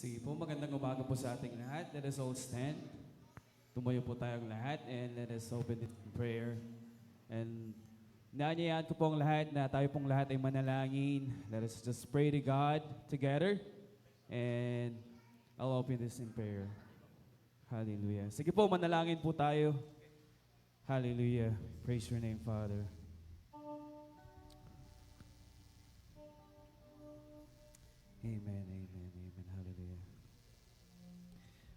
Sige po, magandang umaga po sa ating lahat. Let us all stand. Tumayo po tayong lahat and let us open it in prayer. And naanyayaan ko pong lahat na tayo pong lahat ay manalangin. Let us just pray to God together. And I'll open this in prayer. Hallelujah. Sige po, manalangin po tayo. Hallelujah. Praise your name, Father. Amen, amen, amen. Hallelujah.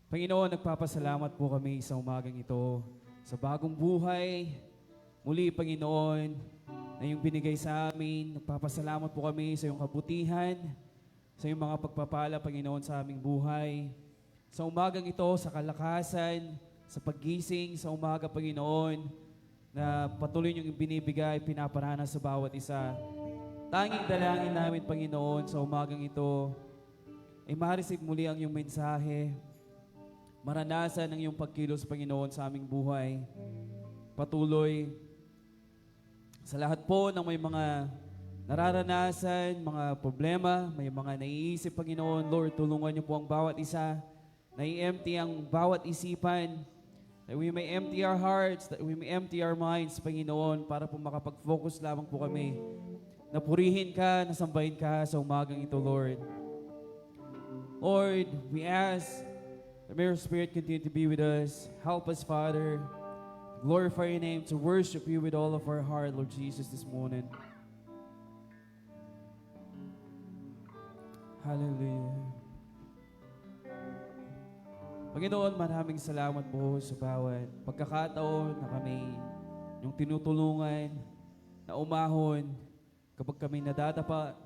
Panginoon, nagpapasalamat po kami sa umagang ito, sa bagong buhay. Muli, Panginoon, na yung binigay sa amin. Nagpapasalamat po kami sa iyong kabutihan, sa iyong mga pagpapala, Panginoon, sa aming buhay. Sa umagang ito, sa kalakasan, sa paggising, sa umaga, Panginoon, na patuloy niyong binibigay, pinaparana sa bawat isa. Tanging dalangin namin, Panginoon, sa umagang ito, ay ma-receive muli ang iyong mensahe, maranasan ang iyong pagkilos, Panginoon, sa aming buhay. Patuloy, sa lahat po ng may mga nararanasan, mga problema, may mga naiisip, Panginoon, Lord, tulungan niyo po ang bawat isa, na-empty ang bawat isipan, that we may empty our hearts, that we may empty our minds, Panginoon, para po makapag-focus lamang po kami na purihin ka, nasambahin ka sa umagang ito, Lord. Lord, we ask that may your Spirit continue to be with us. Help us, Father, to glorify your name, to worship you with all of our heart, Lord Jesus, this morning. Hallelujah. Panginoon, maraming salamat po sa bawat pagkakataon na kami yung tinutulungan, na umahon, kapag kami nadadapa,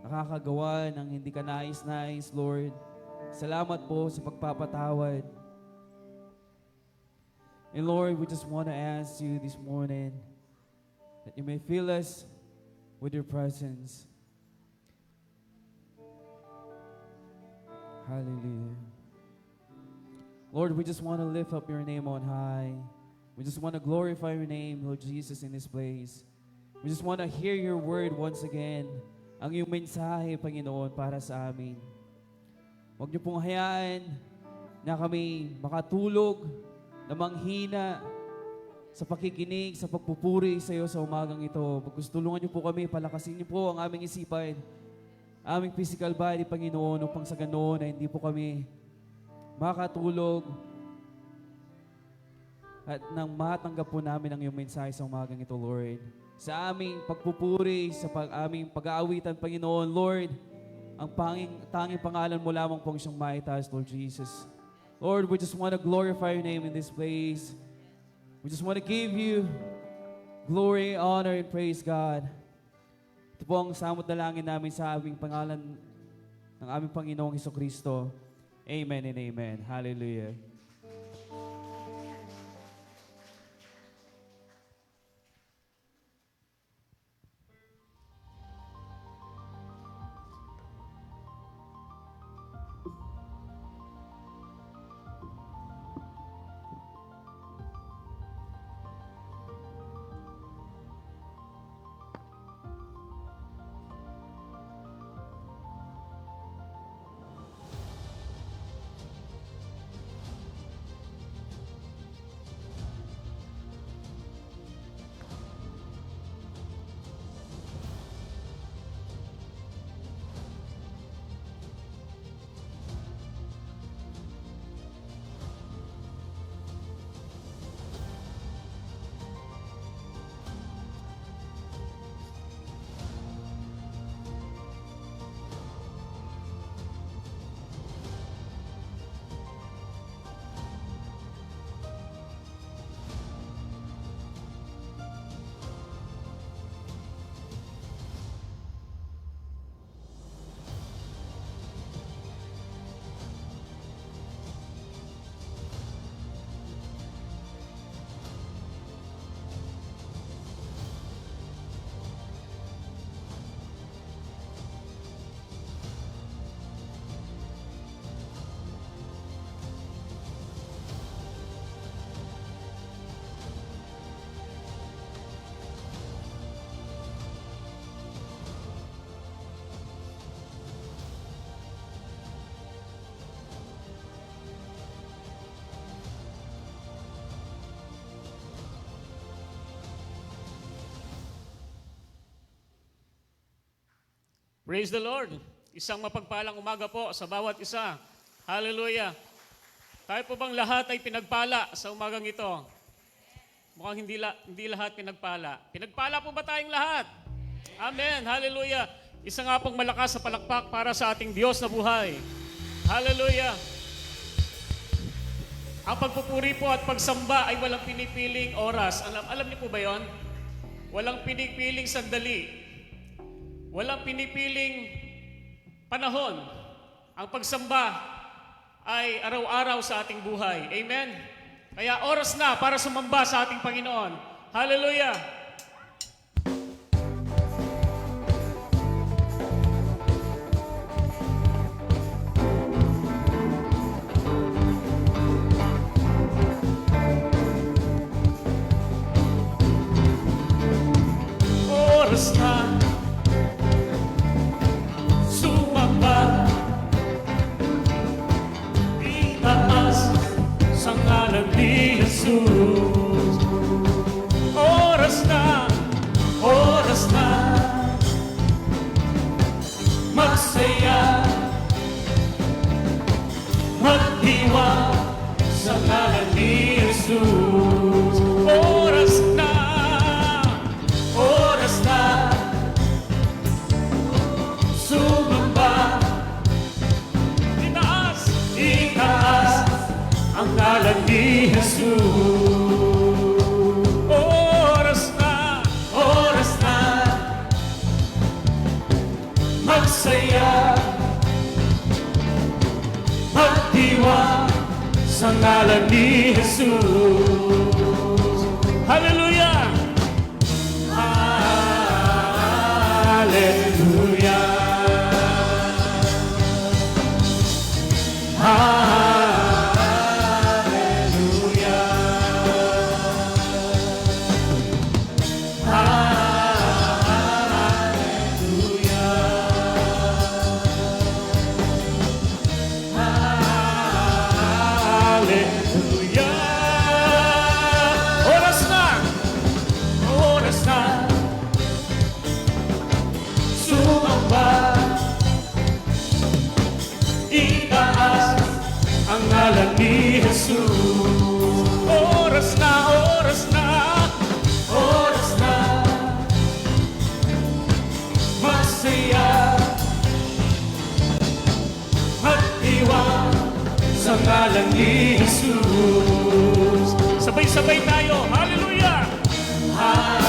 nakakagawa ng hindi ka nais-nais, Lord. Salamat po sa pagpapatawad. And Lord, we just want to ask you this morning that you may fill us with your presence. Hallelujah. Lord, we just want to lift up your name on high. We just want to glorify your name, Lord Jesus, in this place. We just want to hear your word once again. Ang iyong mensahe, Panginoon, para sa amin. Huwag niyo pong hayaan na kami makatulog, na manghina sa pakikinig, sa pagpupuri sa iyo sa umagang ito. Pagkustulungan niyo po kami, palakasin niyo po ang aming isipan, aming physical body, Panginoon, upang sa ganoon na hindi po kami makatulog at nang matanggap po namin ang iyong mensahe sa umagang ito, Lord. Sa aming pagpupuri, sa aming pag-aawitan, Panginoon, Lord, ang tanging pangalan mo lamang pong siyang maitaas, Lord Jesus. Lord, we just want to glorify your name in this place. We just want to give you glory, honor, and praise, God. Ito po ang samot dalangin namin sa aming pangalan ng aming Panginoong Hesukristo. Amen and amen. Hallelujah. Praise the Lord. Isang mapagpalang umaga po sa bawat isa. Hallelujah. Tayo po bang lahat ay pinagpala sa umagang ito? Mukhang hindi lahat pinagpala. Pinagpala po ba tayong lahat? Amen. Hallelujah. Isa nga pong malakas sa palakpak para sa ating Diyos na buhay. Hallelujah. Ang pagpupuri po at pagsamba ay walang pinipiling oras. Alam niyo po ba yon? Walang pinipiling sandali. Walang pinipiling panahon. Ang pagsamba ay araw-araw sa ating buhay. Amen? Kaya oras na para sumamba sa ating Panginoon. Hallelujah! Oras na sumamba, itaas sa ngalan ni Jesus. Oras na magsaya, magdiwa sa ngalan ni Jesus. Oras na sumamba, itaas ang ngalan ni Jesus. Oras na magsaya, magdiwa sa ngalan ni Jesus. Hallelujah! Hallelujah! Ang ngalan ni Jesus. Oras na masaya, magdiwa sa ngalan ni Jesus. Sabay-sabay tayo. Hallelujah! Hallelujah!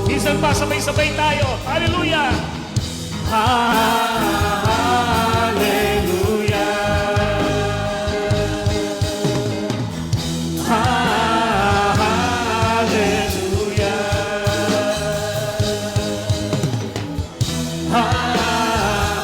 Minsan pa, sabay-sabay tayo. Hallelujah! Hallelujah! Hallelujah! Hallelujah!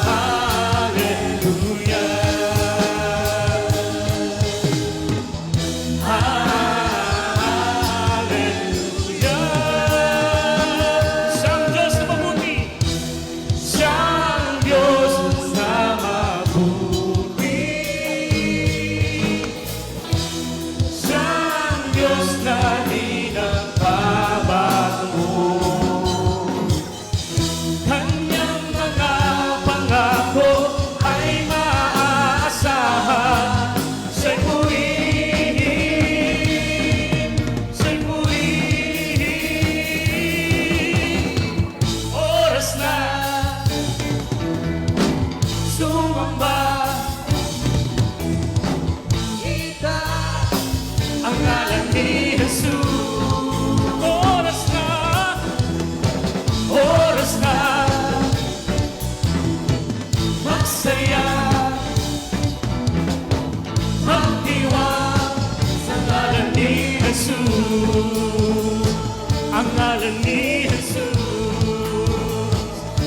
ang ngalan ni Jesus,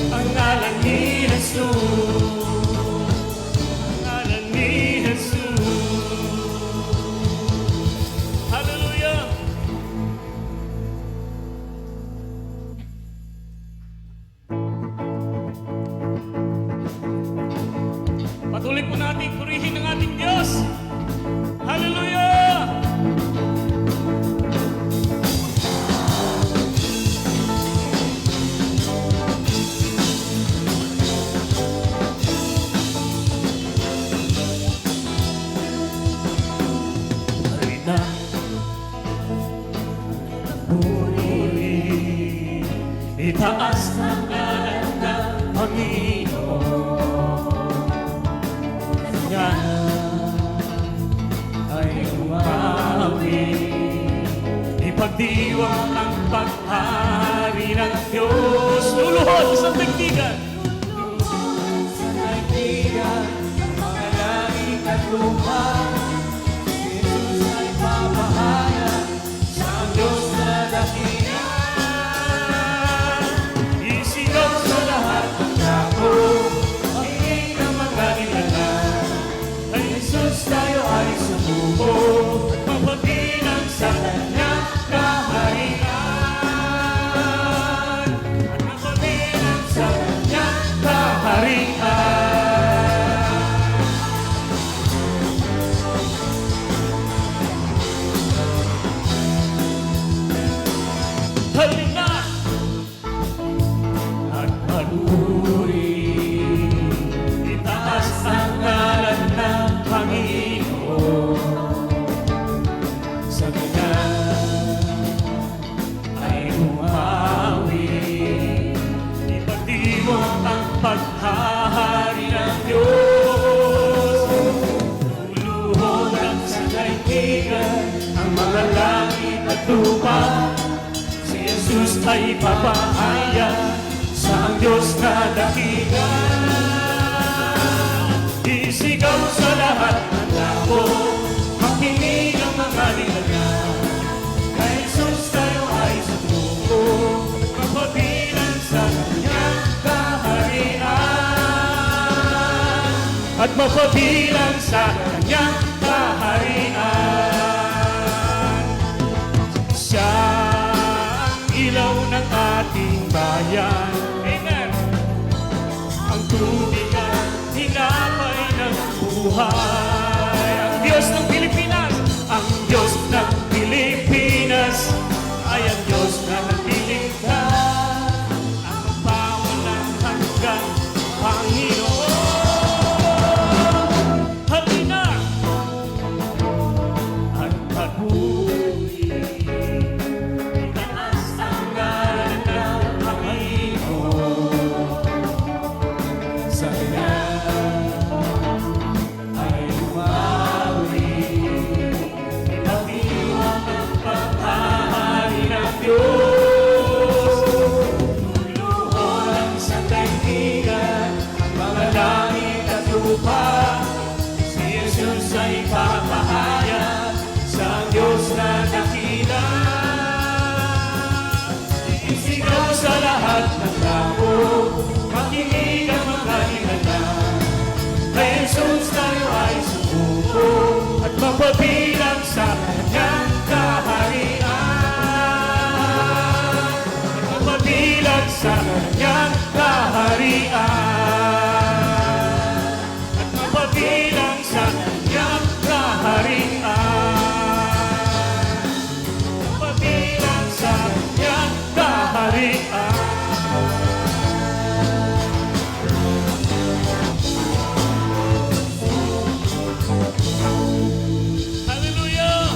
ang ngalan ni Jesus, ang ngalan ni Jesus. Hallelujah! Patuloy po natin purihin ang ating Diyos. Hallelujah! Halina, puri, itaas ang ngalan ng Panginoon. Yan ay umawi, ipagdiwang ang paghari ng Diyos. Luluhod sa daigdigan, luluhod sa daigdigan, mga langit at lupa. Jesus ay papahayag sa Diyos na dakila. Isigaw sa lahat ng tao, makinig ang mga nilalang. Kay Jesus tayo ay sumuko, mapabilang sa kanyang kaharian. At mapabilang sa kanyang kaharian. Halina at magpuri, itaas ang ngalan ng Panginoon. Sa Kanya ay umawi, ipagdiwang ang paghahari ng Diyos. Luluhod ang sa daigdigan, ang mga langit at lupa. Si Jesus ay papahayag sa ang Diyos na dakila. Isigaw sa lahat ng tao, makinig ang mga nilalang. Kay Jesus tayo ay sumuko, mapabilang sa kanyang kaharian. At mapabilang sa kanyang kaharian. Siya ang ilaw ng ating bayan. Amen. Ang tubig at hinapay ng buhay. Ang Diyos ng Pilipinas, ang Diyos ng Pilipinas ay ang Diyos na nagliligtas, ang magpawalang hanggang Panginoon. Halina at magpuri, itaas ang ngalan ng Panginoon. Sa Kanya ay umawi, ipagdiwang ang paghahari ng Diyos. Luluhod ang sa daigdigan, ang mga langit at lupa. Si Jesus ay papahayag sa Diyos na dakila. Isigaw sa lahat ng tao, makinig ang mga nilalang. Kay Jesus tayo ay sumuko, at mapabilang sa kanyang kaharian. At mapabilang sa kanyang kaharian. At mapabilang sa kanyang kaharian. Mapabilang sa kanyang kaharian. Hallelujah!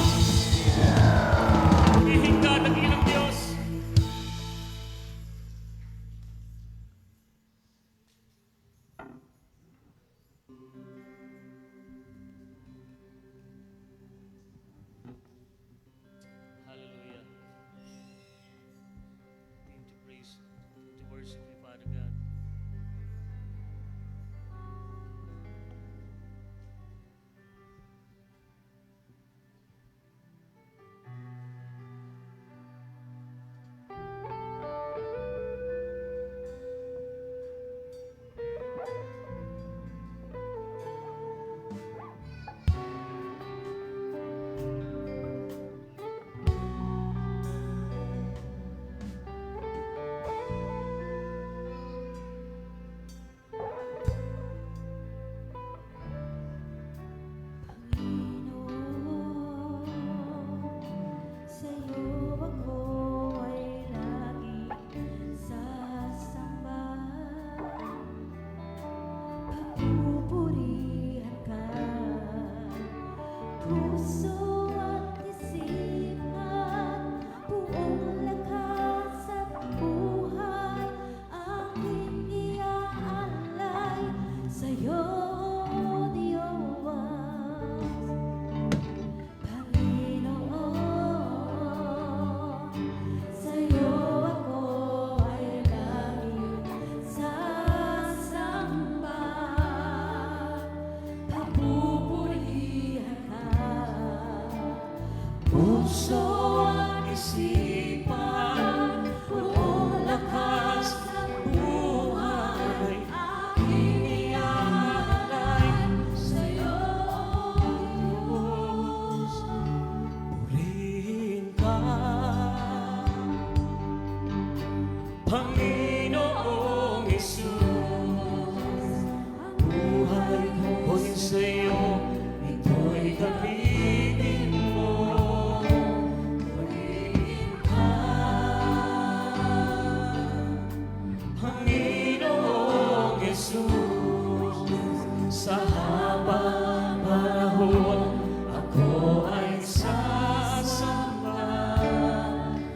habang panahon ako ay sasamba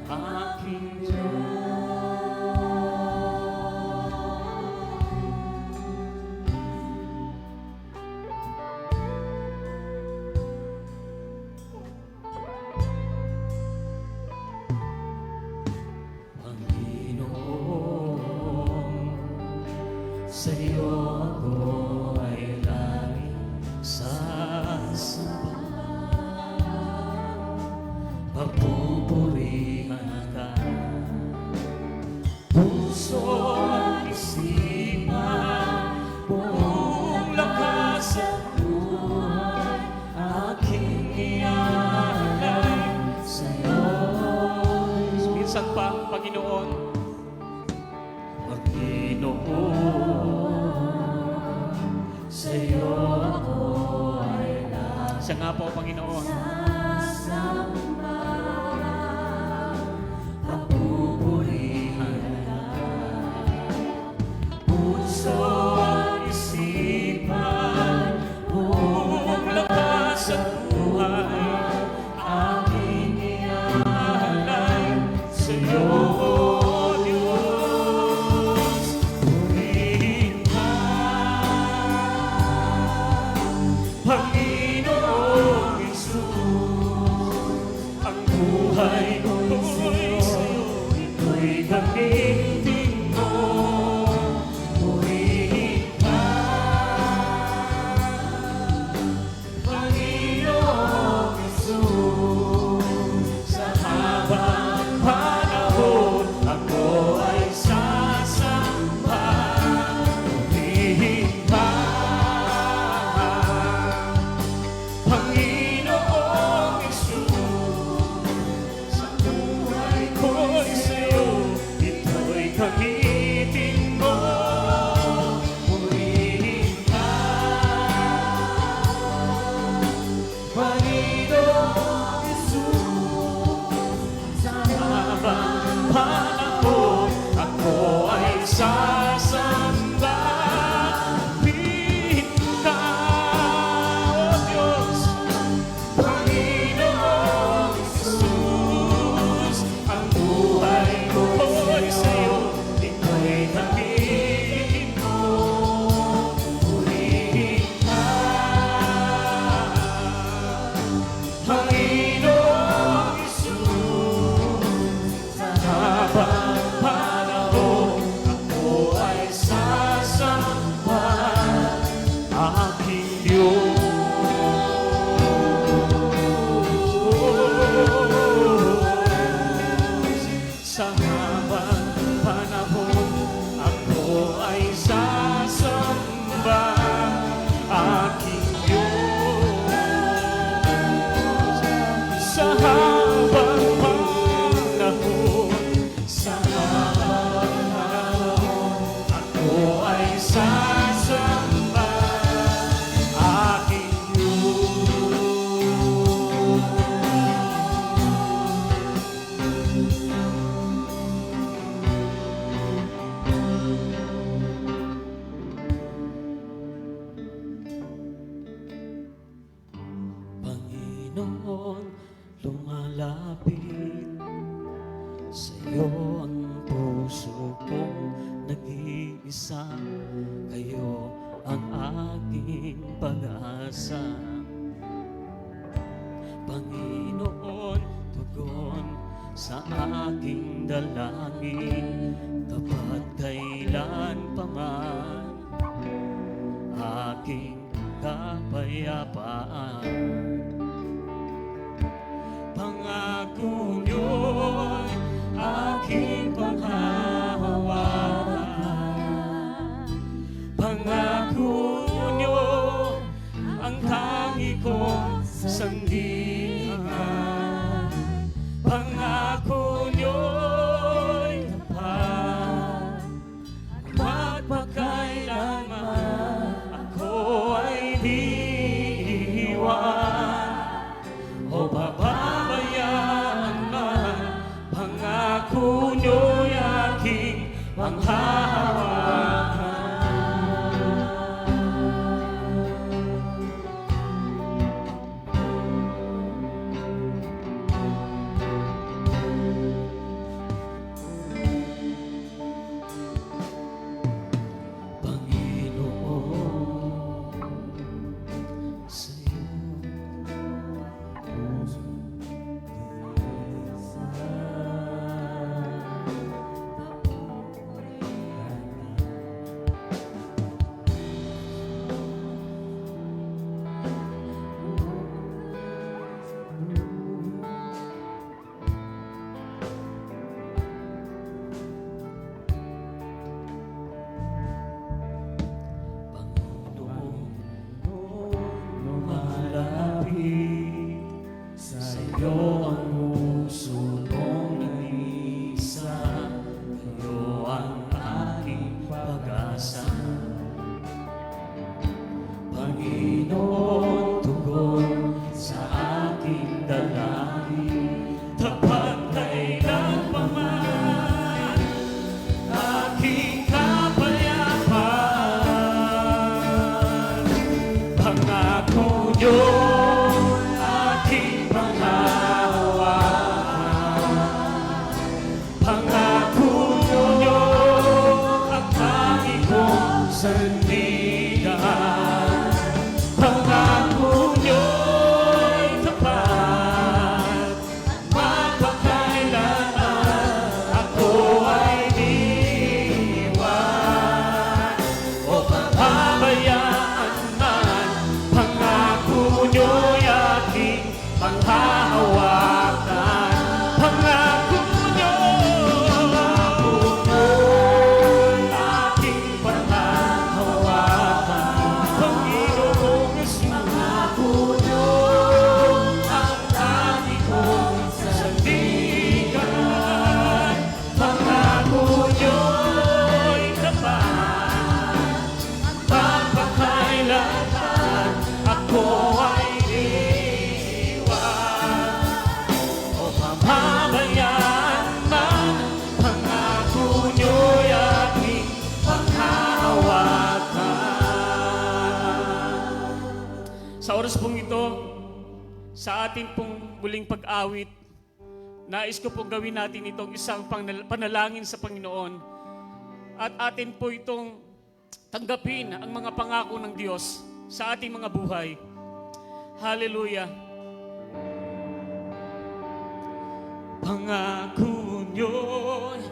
aking Panginoon, sa iyo ako ay laging sasamba. Papupurihan ka, puso at isipan, buong lakas at buhay, aking ialay sa iyo. Minsan pa, Panginoon, sa iyo ako ay siya nga po, Panginoon. Sasamba, papupurihan ka, puso at isipan, buong lakas at buhay, aking ialay sa iyo. Panginoong Hesus, ang buhay ko'y sa'yo, ito'y gamitin mo. Purihin ka, Panginoong Hesus, sa habang panahon ako ay sasamba. Purihin ka, Panginoong Hesus, sa buhay ko'y sa'yo, ito'y gamitin mo. Purihin ka, Panginoong Hesus, sa habang panahon ako ay sasamba. Purihin ka, O Diyos, Panginoong Hesus, ang buhay ko'y sa'yo, ito'y gamitin mo. Purihin ka, Panginoong Hesus, sa habang panahon ako ay sasamba aking Diyos. Sa habang panahon ako ay sasamba aking Diyos. Sa habang panahon, sa habang panahon ako ay sasamba aking Diyos. Panginoon, lumalapit sa iyo ang puso kong nag-iisa. Kayo ang aking pag-asa. Panginoon, tugon sa aking dalangin, kapag kailan pa man aking kapayapaan. Pangako niyo'y aking panghahawakan. Pangako niyo ang tangi kong sandigan. Pangako niyo'y tapat, magpakailanman ako ay di iiwan o pababayaan man. Pangako niyo'y aking panghahawakan. Panginoon, tugon sa aking dalangin. Tapat kailanman aking kapayapaan. Pangako niyo aking panghahawakan. Pangako niyo ang tangi kong sandigan. Pangako niyo'y tapat, magpakailanman ako ay di iwan o pababayaan man. Pangako niyo'y aking panghahawakan. Pangako niyo'y aking panghahawakan. Panginoong Yesus, pangako niyo ang tangi kong sandigan. Pangako niyo'y tapat, magpakailanman ako ay iwan o pababayaan man. Pangako niyo'y aking panghahawakan. Sa oras pong ito, sa ating pong muling pag-awit, nais ko pong gawin natin itong isang panalangin sa Panginoon at atin po itong tanggapin ang mga pangako ng Diyos sa ating mga buhay. Hallelujah! Pangako niyo'y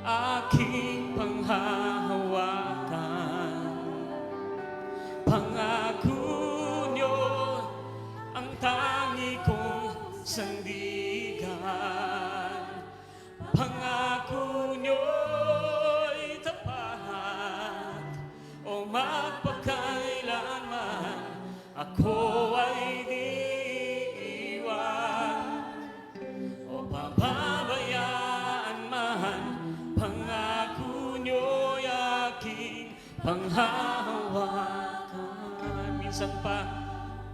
aking panghahawakan. Pangako niyo ang tangi kong sandigan. Pangako niyo'y tapat o magpakailanman ako ay di iwan o pababayaan man. Pangako niyo'y aking panghahawakan. Minsan pa,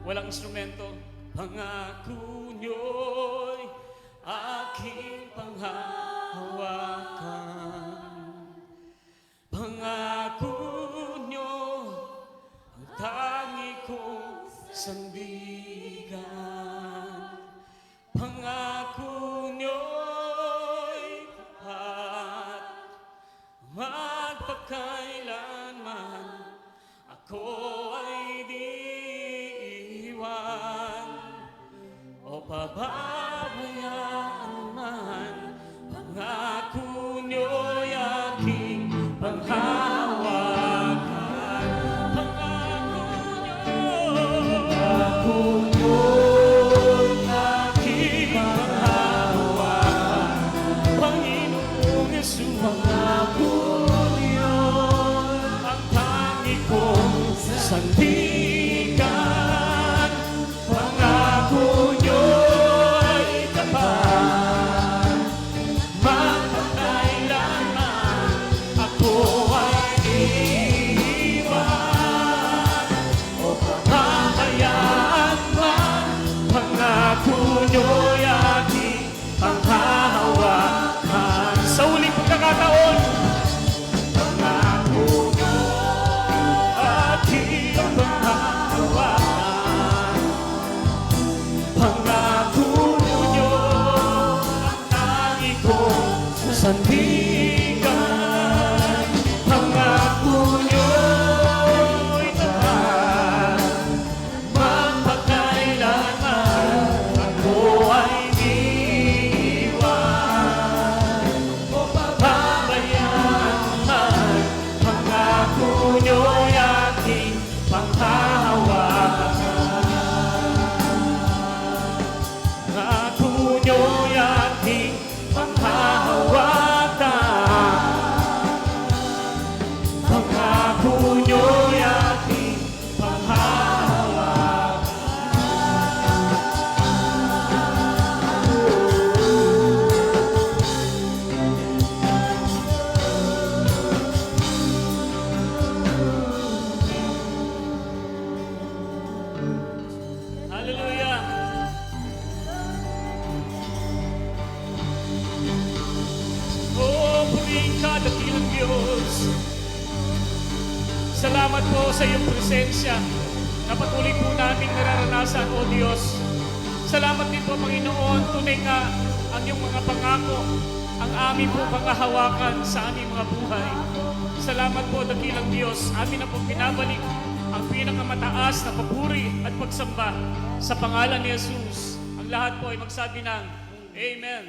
walang instrumento. Pangako niyo'y aking panghahawakan. Pangako niyo ang tangi kong sandigan. Pangako niyo'y tapat, magpakailanman ako ay di iwan o pababayaan man. Pangako niyo'y aking panghahawakan. Pangako niyo'y aking panghahawakan. Panginoong Yesus, pangako niyo ang tangi kong sandigan. Pangako niyo'y tapat, magpakailanman ako ay iwan o pababayaan man. Pangako niyo'y aking panghahawakan. Sa uling pagkakataon, pangako niyo aking panghahawakan. Pangako niyo ang tangi kong sandigan. Pangako niyo'y tapat, magpakailanman ako ay di iwan o pababayaan man. Pangako niyo'y aking panghahawakan. Pangako niyo'y aking panghahawakan. Hallelujah. Oh, purihin ka, dakilang Diyos. Salamat po sa iyong presensya na patuloy po namin nararanasan, O Diyos. Salamat din po, Panginoon, tunay nga ang iyong mga pangako, ang aming po pangahawakan sa aming mga buhay. Salamat po, dakilang Diyos. Amin na po binabalik ang pinakamataas na papuri at pagsamba sa pangalan ni Jesus. Ang lahat po ay magsabi ng Amen.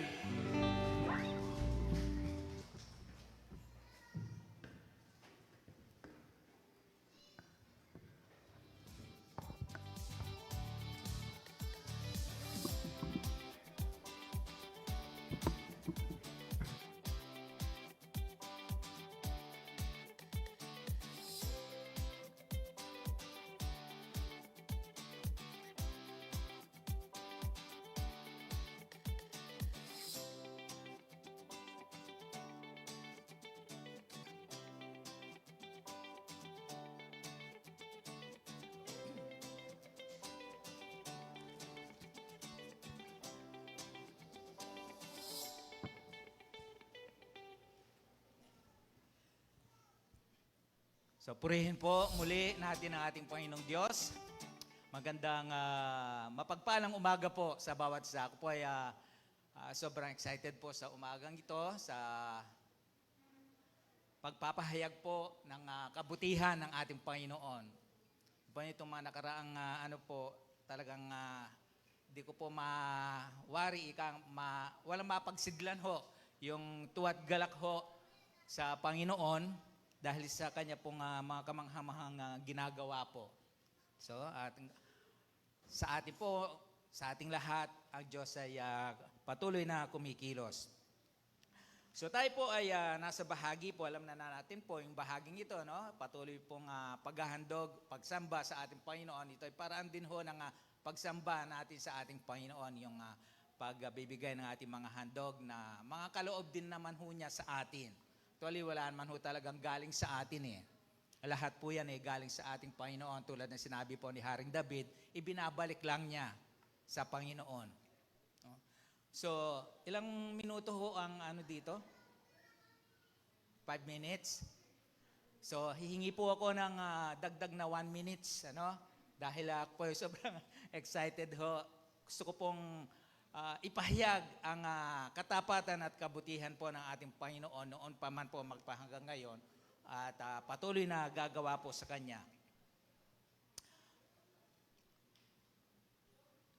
So purihin po muli natin ang ating Panginoong Diyos. Magandang mapagpalang umaga po sa bawat isa. Ako po ay sobrang excited po sa umagang ito, sa pagpapahayag po ng kabutihan ng ating Panginoon. Po itong mga nakaraang talagang di ko po mawari, walang mapagsidlan ho yung tuwat galak ho sa Panginoon dahil sa kanya pong mga kamanghamahang ginagawa po. So, sa ating lahat, ang Diyos ay patuloy na kumikilos. So tayo po ay nasa bahagi po, alam na natin po yung bahaging ito, no? Patuloy pong paghahandog, pagsamba sa ating Panginoon. Ito ay paraan din ho ng pagsamba natin sa ating Panginoon, yung pagbibigay ng ating mga handog na mga kaloob din naman ho niya sa atin. Actually, wala naman ho talagang galing sa atin eh. Lahat po yan galing sa ating Panginoon. Tulad ng sinabi po ni Haring David, ibinabalik lang niya sa Panginoon. So, ilang minuto ho ang dito? 5 minutes. So, hihingi po ako ng dagdag na 1 minutes, dahil ako po sobrang excited ho. Gusto ko pong ipahayag ang katapatan at kabutihan po ng ating Panginoon noon pa man po magpahanggang ngayon at patuloy na gagawa po sa Kanya.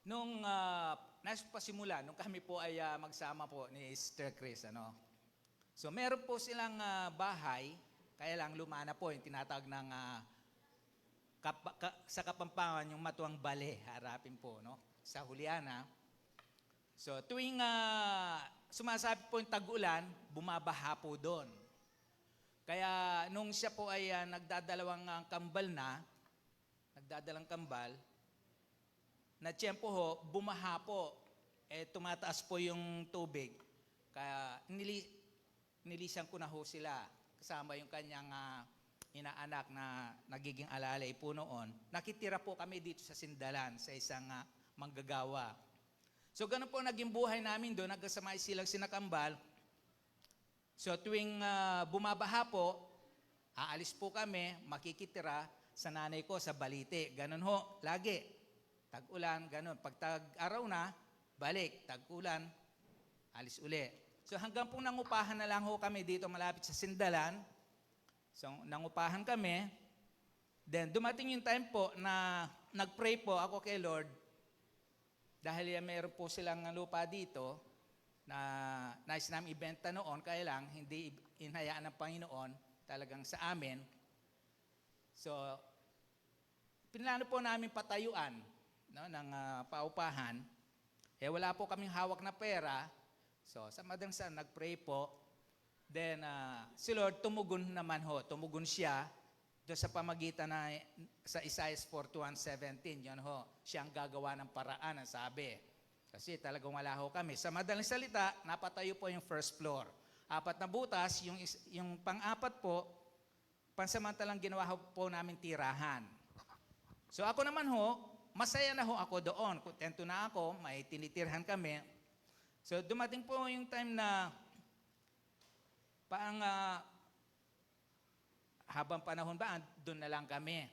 Nung nasa pasimula, nung kami po ay magsama po ni Sister Chris, So meron po silang bahay, kaya lang lumana po yung tinatawag ng sa Kapampangan yung Matuang Bale, harapin po, sa Juliana. So tuwing sumasabi po yung tag-ulan, bumabaha po doon. Kaya nung siya po ay nagdadalang kambal, na tiyempo ho, bumaha po, tumataas po yung tubig. Kaya nilisan ko na ho sila, kasama yung kanyang inaanak na nagiging alalay po noon. Nakitira po kami dito sa Sindalan, sa isang manggagawa. So ganun po naging buhay namin doon, nagkasamay silang sinakambal. So tuwing bumabaha po, aalis po kami, makikitira sa nanay ko sa Balite. Ganun ho, lagi. Tag-ulan, ganun. Pag tag-araw na, balik. Tag-ulan, alis uli. So hanggang po nangupahan na lang ho kami dito malapit sa Sindalan. So nangupahan kami. Then dumating yung time po na nag-pray po ako kay Lord. Dahil mayroon po silang lupa dito na nais namin ibenta noon, kaya lang hindi inhayaan ng Panginoon talagang sa amin. So, pinlano po namin patayuan ng paupahan. Wala po kaming hawak na pera. So, sa madangsan, nag-pray po. Then, si Lord tumugon naman ho. Tumugon siya doon sa pamagitan na sa Isaiah 41:17, yun ho, siyang gagawa ng paraan, ang sabi. Kasi talagang wala ho kami. Sa madaling salita, napatayo po yung first floor. 4 na butas, yung pang-apat po, pansamantalang ginawa po namin tirahan. So ako naman ho, masaya na ho ako doon. Kontento na ako, may tinitirhan kami. So dumating po yung time na parang habang panahon ba, doon na lang kami.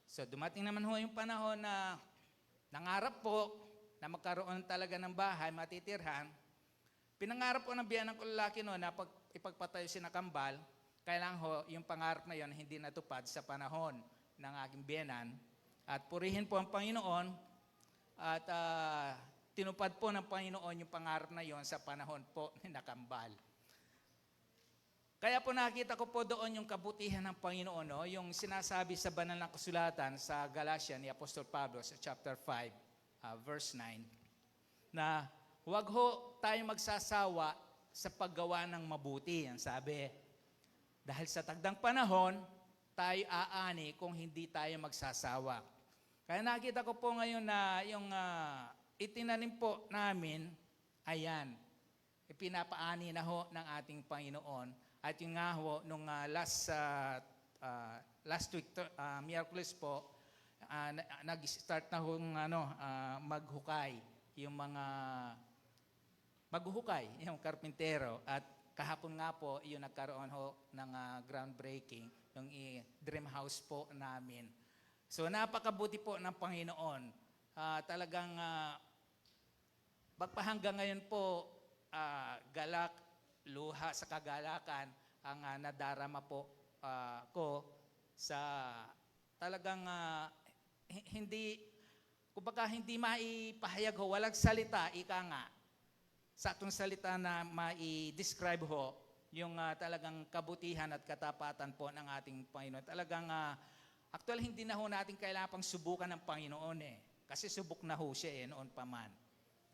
So dumating naman ho yung panahon na nangarap po na magkaroon talaga ng bahay, matitirhan. Pinangarap ko ng biyanan ko lalaki noon na ipagpatayo si Nakambal, kailangan ho yung pangarap na yon hindi natupad sa panahon ng aking biyanan. At purihin po ang Panginoon at tinupad po ng Panginoon yung pangarap na yon sa panahon po ni Nakambal. Kaya po nakita ko po doon yung kabutihan ng Panginoon, no? Yung sinasabi sa banal na kasulatan sa Galatia ni Apostol Pablo sa chapter 5, verse 9, na huwag ho tayo magsasawa sa paggawa ng mabuti. Ang sabi, dahil sa tagdang panahon, tayo aani kung hindi tayo magsasawa. Kaya nakita ko po ngayon na yung itinanim po namin, ayan, ipinapaani na ho ng ating Panginoon. At yung nga ho, nung last week, Miyerkules po, nag-start na ho maghukay yung mga maghuhukay, yung karpintero. At kahapon nga po, yung nagkaroon ho ng groundbreaking, yung dream house po namin. So napakabuti po ng Panginoon. Talagang magpahanggang ngayon po, galak, luha sa kagalakan ang nadarama po ko sa talagang hindi maipahayag ho, walang salita, ika nga, sa atong salita na mai-describe ho, yung talagang kabutihan at katapatan po ng ating Panginoon. Talagang, actual hindi na ho natin kailangan pang subukan ng Panginoon kasi subok na ho siya noon pa man.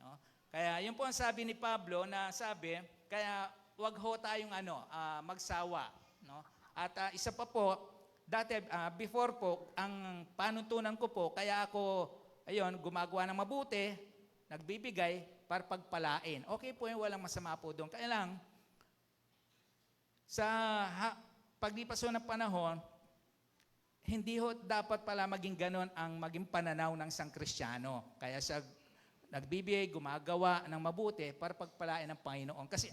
No? Kaya yun po ang sabi ni Pablo na sabi, kaya wag ho tayong magsawa. No? At isa pa po, dati, before po, ang panuntunan ko po, kaya ako, gumagawa ng mabuti, nagbibigay para pagpalain. Okay po yun, walang masama po doon. Kaya lang, sa paglipas ng panahon, hindi ho dapat pala maging ganon ang maging pananaw ng isang Kristiyano. Kaya sa nagbibigay, gumagawa ng mabuti para pagpalain ng Panginoon. Kasi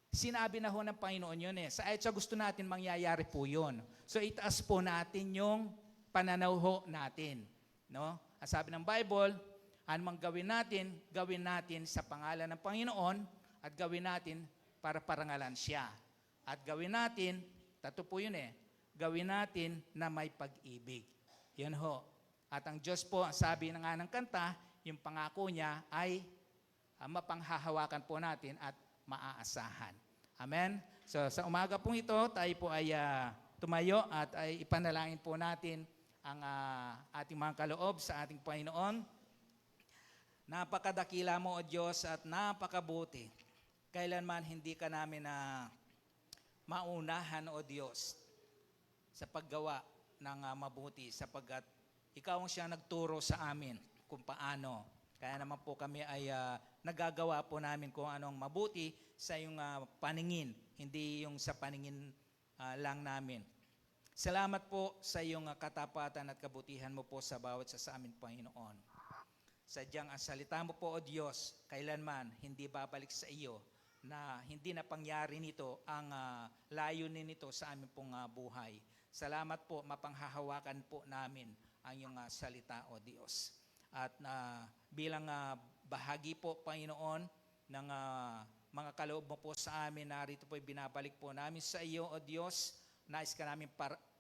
sinabi na ho ng Panginoon yun Sa ayat sa gusto natin, mangyayari po yun. So itaas po natin yung pananaw ho natin. No? Ang sabi ng Bible, anumang gawin natin sa pangalan ng Panginoon at gawin natin para parangalan siya. At gawin natin, tato po yun gawin natin na may pag-ibig. Yan ho. At ang Diyos po, sabi na nga ng kanta, yung pangako niya ay mapanghahawakan po natin at maaasahan. Amen? So sa umaga pong ito, tayo po ay tumayo at ay ipanalangin po natin ang ating mga kaloob sa ating Panginoon. Napakadakila mo, O Diyos, at napakabuti. Kailanman hindi ka namin maunahan, O Diyos, sa paggawa ng mabuti, sapagkat Ikaw ang siya nagturo sa amin kung paano. Kaya naman po kami ay nagagawa po namin kung anong mabuti sa iyong paningin, hindi yung sa paningin lang namin. Salamat po sa iyong katapatan at kabutihan mo po sa bawat sa amin, Panginoon. Sadyang ang salita mo po, O Diyos, kailanman hindi babalik sa iyo na hindi na pangyari nito ang layunin nito sa amin pong buhay. Salamat po, mapanghahawakan po namin ang iyong salita, O Diyos. At bilang bahagi po, Panginoon, ng mga kaloob mo po sa amin, narito po binabalik po namin sa iyo, O Diyos. Nais ka namin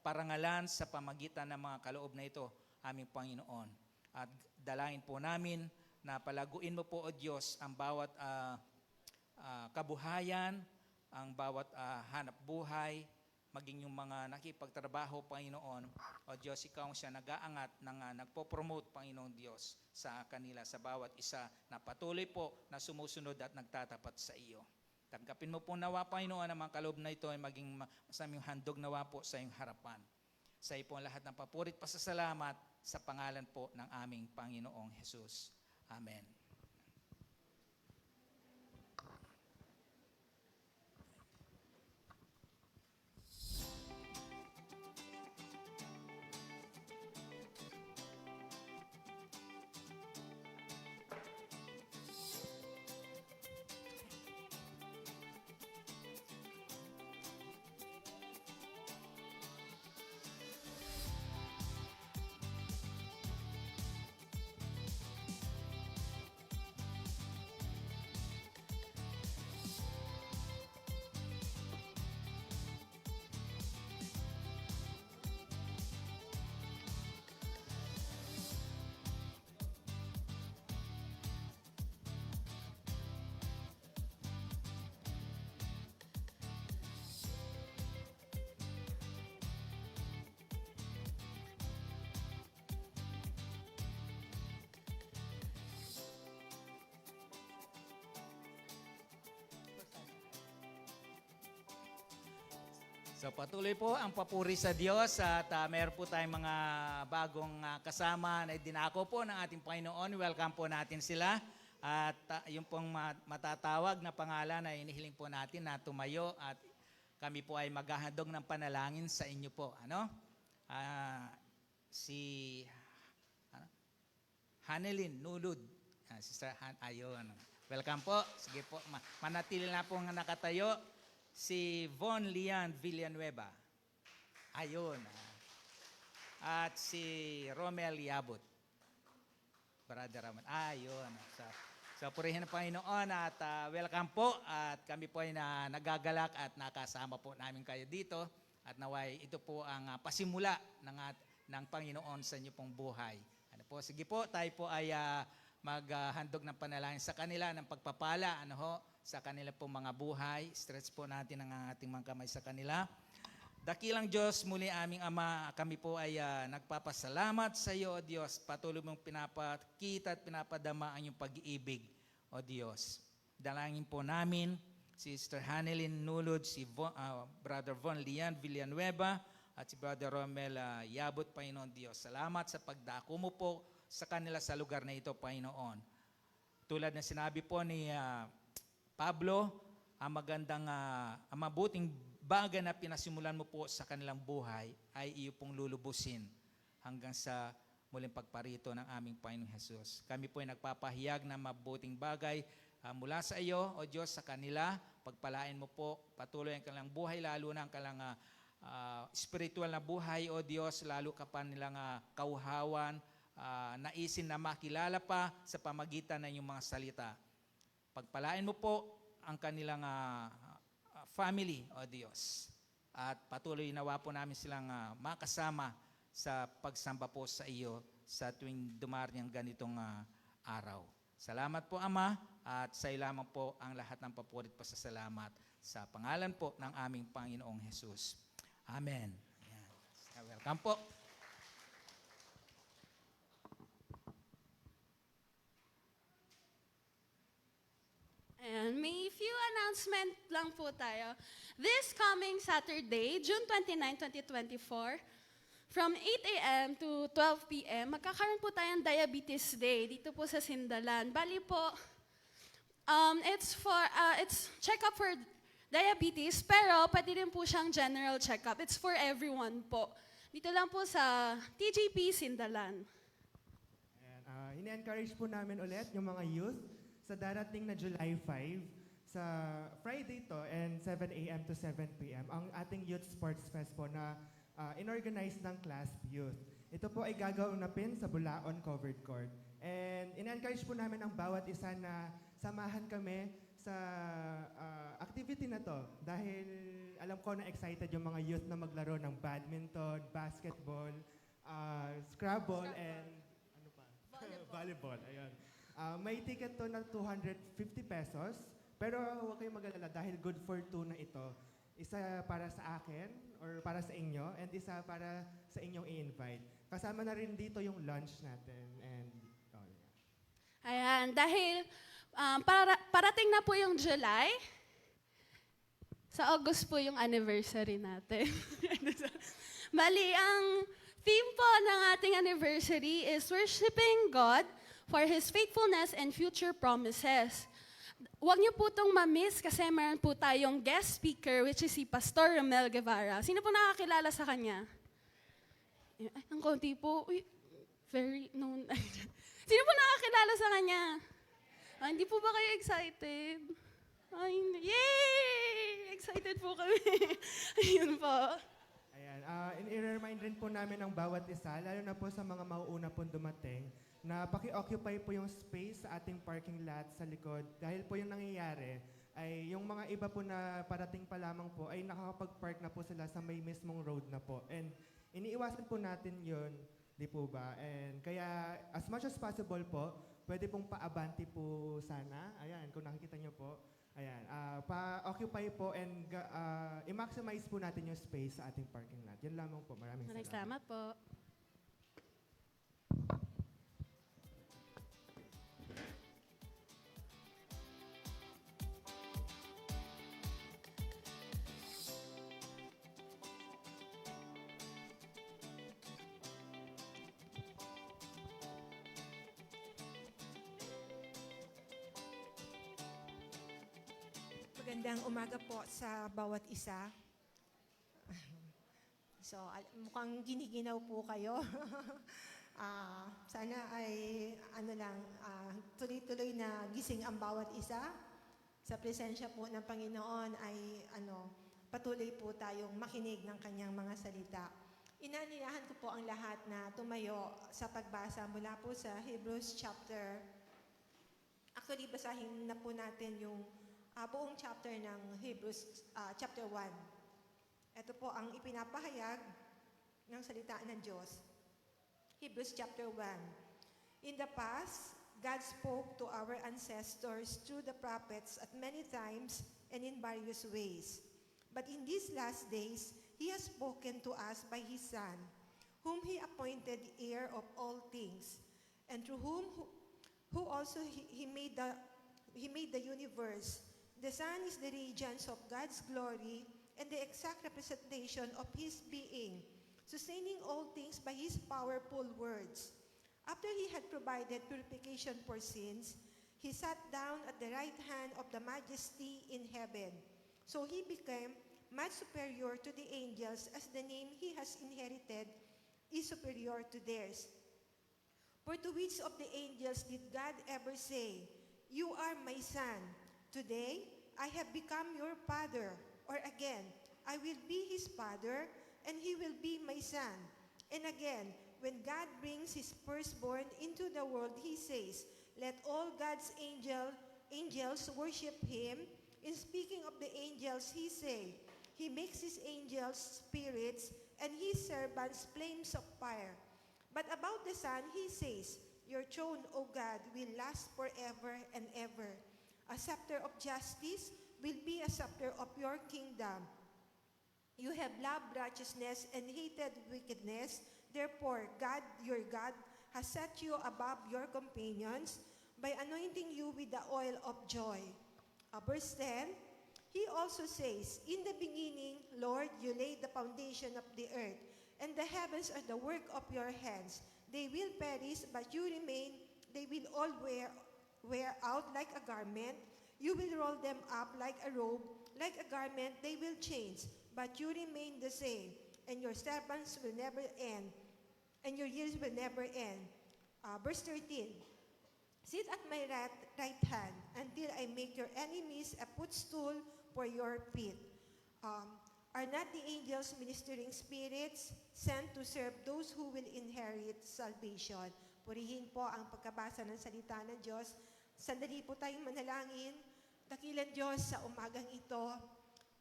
parangalan sa pamagitan ng mga kaloob na ito, aming Panginoon. At dalangin po namin na palaguin mo po, O Diyos, ang bawat kabuhayan, ang bawat hanap buhay, maging yung mga nakipagtrabaho, Panginoon. O Diyos, ikaw siya nag-aangat, nagpo-promote, Panginoon Diyos, sa kanila, sa bawat isa na patuloy po na sumusunod at nagtatapat sa iyo. Tanggapin mo po nawa, Panginoon, ang mga kaloob na ito ay maging masaming handog nawa po sa iyong harapan. Sa iyo po ang lahat ng papurit, pasasalamat sa pangalan po ng aming Panginoong Jesus. Amen. So patuloy po ang papuri sa Diyos at meron po tayong mga bagong kasama na dinako po ng ating Panginoon. Welcome po natin sila. At yung pong matatawag na pangalan na inihiling po natin na tumayo at kami po ay maghahandog ng panalangin sa inyo po. Ano? Si Hanelin Nulud. Sister ayun. Welcome po. Sige po. Manatili na po nakatayo. Si Von Lian Villanueva. Ayun. At si Romel Yabut. Brother Ramon. Ayun. So purihin ng Panginoon at welcome po. At kami po ay nagagalak at nakasama po namin kayo dito. At naway ito po ang pasimula ng Panginoon sa inyo pong buhay. Ano po? Sige po, tayo po ay maghandog ng panalangin sa kanila ng pagpapala. Ano ho? Sa kanila pong mga buhay. Stretch po natin ang ating mga kamay sa kanila. Dakilang Diyos, muli aming Ama, kami po ay nagpapasalamat sa iyo, O Diyos. Patuloy mong pinapakita at pinapadama ang iyong pag-iibig, O Diyos. Dalangin po namin si Sister Hanelin Nulod, si Brother Von Lian Villanueva, at si Brother Romel Yabut, Panginoon Diyos. Salamat sa pagdako mo po sa kanila sa lugar na ito, Panginoon. Tulad na sinabi po ni Pablo, ang mabuting bagay na pinasimulan mo po sa kanilang buhay ay iyo pong lulubusin hanggang sa muling pagparito ng aming Panginoong Jesus. Kami po ay nagpapahayag na mabuting bagay mula sa iyo, O Diyos, sa kanila. Pagpalain mo po patuloy ang kanilang buhay, lalo na ang kanilang spiritual na buhay, O Diyos, lalo ka pa nilang kauhawan, naisin na makilala pa sa pamagitan ng iyong mga salita. Pagpalain mo po ang kanilang family, O Diyos. At patuloy nawa po namin silang makasama sa pagsamba po sa iyo sa tuwing dumarating ang ganitong araw. Salamat po, Ama, at sa iyo lamang po ang lahat ng papurit pa sa salamat sa pangalan po ng aming Panginoong Jesus. Amen. Ayan. Welcome po. And may few announcement lang po tayo. This coming Saturday, June 29, 2024, from 8 a.m. to 12 p.m., magkakaroon po tayong Diabetes Day dito po sa Sindalan. Bali po, it's check-up for diabetes, pero pwede rin po siyang general check-up. It's for everyone po. Dito lang po sa TGP Sindalan. Ini-encourage po namin ulit yung mga youth sa darating na July 5, sa Friday to and 7 a.m. to 7 p.m. ang ating Youth Sports Fest po na inorganize ng CLASP Youth. Ito po ay gagaunapin sa Bulaon Covered Court. And in-encourage po namin ang bawat isa na samahan kami sa activity na to dahil alam ko na excited yung mga youth na maglaro ng badminton, basketball, Scrabble, and ano pa? Volleyball. Ayun. May ticket to na 250 pesos, pero huwag kayong mag-alala dahil good for two na ito. Isa para sa akin or para sa inyo, and isa para sa inyong i-invite. Kasama na rin dito yung lunch natin. And, Ayan, dahil parating na po yung July, sa August po yung anniversary natin. Bali, ang theme po ng ating anniversary is Worshiping God for His faithfulness and future promises. Huwag niyo po itong ma-miss kasi meron po tayong guest speaker which is si Pastor Romel Guevara. Sino po nakakilala sa kanya? Ay, ang konti po. Uy, very known. Sino po nakakilala sa kanya? Hindi po ba kayo excited? Ay, yay! Excited po kami. Ayun po. ayan, i-remind rin po namin ang bawat isa, lalo na po sa mga mauuna pong dumating, na paki-occupy po yung space sa ating parking lot sa likod. Dahil po yung nangyayari ay yung mga iba po na parating pa lamang po ay nakakapag-park na po sila sa may mismong road na po. And iniiwasan po natin yun, di po ba? And kaya as much as possible po, pwede pong paabante po sana. Ayan, kung nakikita nyo po. Ayan, pa-occupy po and i-maximize po natin yung space sa ating parking lot. Yan lamang po. Maraming Salamat po. Magandang umaga po sa bawat isa. So, mukhang giniginaw po kayo. Sana ay tuloy-tuloy na gising ang bawat isa. Sa presensya po ng Panginoon ay patuloy po tayong makinig ng kanyang mga salita. Inaniyahan ko po ang lahat na tumayo sa pagbasa mula po sa Hebrews chapter. Actually, basahin na po natin yung buong chapter ng Hebrews chapter 1. Ito po ang ipinapahayag ng salita ng Diyos. Hebrews chapter 1. In the past, God spoke to our ancestors through the prophets at many times and in various ways. But in these last days, He has spoken to us by His Son, whom He appointed heir of all things, and through who also He made the universe. The Son is the radiance of God's glory and the exact representation of His being, sustaining all things by His powerful words. After He had provided purification for sins, He sat down at the right hand of the Majesty in heaven. So He became much superior to the angels, as the name He has inherited is superior to theirs. For to which of the angels did God ever say, "You are my Son, today I have become your Father"? Or again, "I will be his Father, and he will be my Son"? And again, when God brings his firstborn into the world, He says, "Let all God's angels worship him." In speaking of the angels, He say, "He makes his angels spirits, and his servants flames of fire." But about the Son, He says, "Your throne, O God, will last forever and ever. A scepter of justice will be a scepter of your kingdom. You have loved righteousness and hated wickedness. Therefore, God, your God, has set you above your companions by anointing you with the oil of joy." Verse 10, He also says, "In the beginning, Lord, you laid the foundation of the earth, and the heavens are the work of your hands. They will perish, but you remain. They will all wear out like a garment. You will roll them up like a robe. Like a garment, they will change, but you remain the same, and your servants will never end, and your years will never end." Verse 13, "Sit at my right hand until I make your enemies a footstool for your feet." Are not the angels ministering spirits sent to serve those who will inherit salvation? Purihin po ang pagkabasa ng salita ng Diyos. Sandali po tayong manalangin. Dakilang Diyos, sa umagang ito,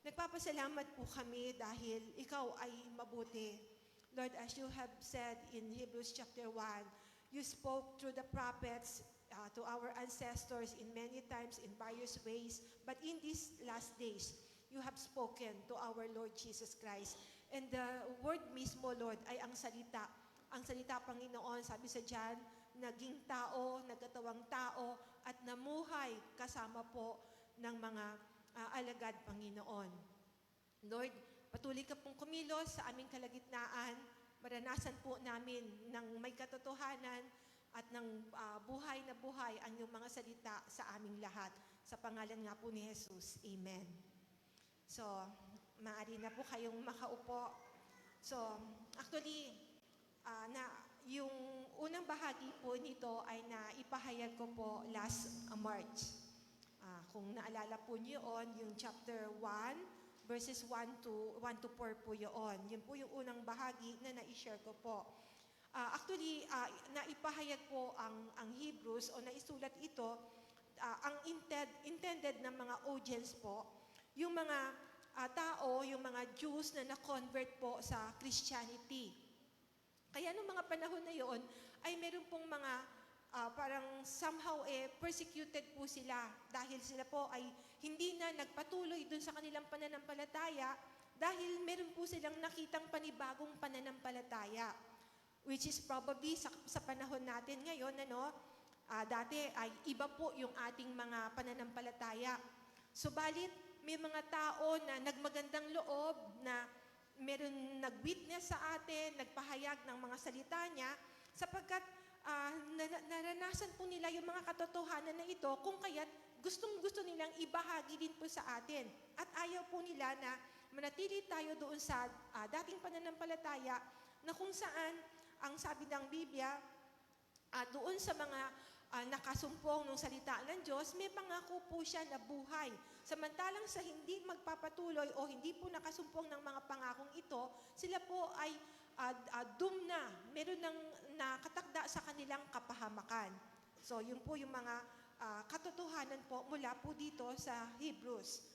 nagpapasalamat po kami dahil Ikaw ay mabuti. Lord, as you have said in Hebrews chapter 1, you spoke through the prophets to our ancestors in many times in various ways. But in these last days, you have spoken to our Lord Jesus Christ. And the word mismo, Lord, ay ang salita. Ang salita, Panginoon, sabi sa John, naging tao, nagkatawang tao, at namuhay kasama po ng mga alagad, Panginoon. Lord, patuloy ka pong kumilos sa aming kalagitnaan. Maranasan po namin ng may katotohanan at ng buhay na buhay ang iyong mga salita sa aming lahat. Sa pangalan nga po ni Jesus. Amen. So, maaari na po kayong makaupo. So, actually, yung unang bahagi po nito ay naipahayag ko po last March. Kung naalala po niyo yung chapter 1, verses 1 to 4 po yun. Yun po yung unang bahagi na na-share ko po. Actually, naipahayag po ang Hebrews o naisulat ito, ang intended na mga audience po, yung mga tao, yung mga Jews na na-convert po sa Christianity. Kaya noong mga panahon na yon ay meron pong mga parang somehow persecuted po sila dahil sila po ay hindi na nagpatuloy dun sa kanilang pananampalataya dahil meron po silang nakitang panibagong pananampalataya, which is probably sa panahon natin ngayon, dati ay iba po yung ating mga pananampalataya. Subalit, may mga tao na nagmagandang loob na meron nag-witness sa atin, nagpahayag ng mga salita niya, sapagkat naranasan naranasan po nila yung mga katotohanan na ito kung kaya't gustong-gusto nilang ibahagi din po sa atin. At ayaw po nila na manatili tayo doon sa dating pananampalataya na kung saan ang sabi ng Biblia, doon sa mga nakasumpong ng salita ng Diyos, may pangako po siya na buhay. Samantalang sa hindi magpapatuloy o hindi po nakasumpong ng mga pangakong ito, sila po ay doom na, meron ng nakatakda sa kanilang kapahamakan. So, yun po yung mga katotohanan po mula po dito sa Hebrews.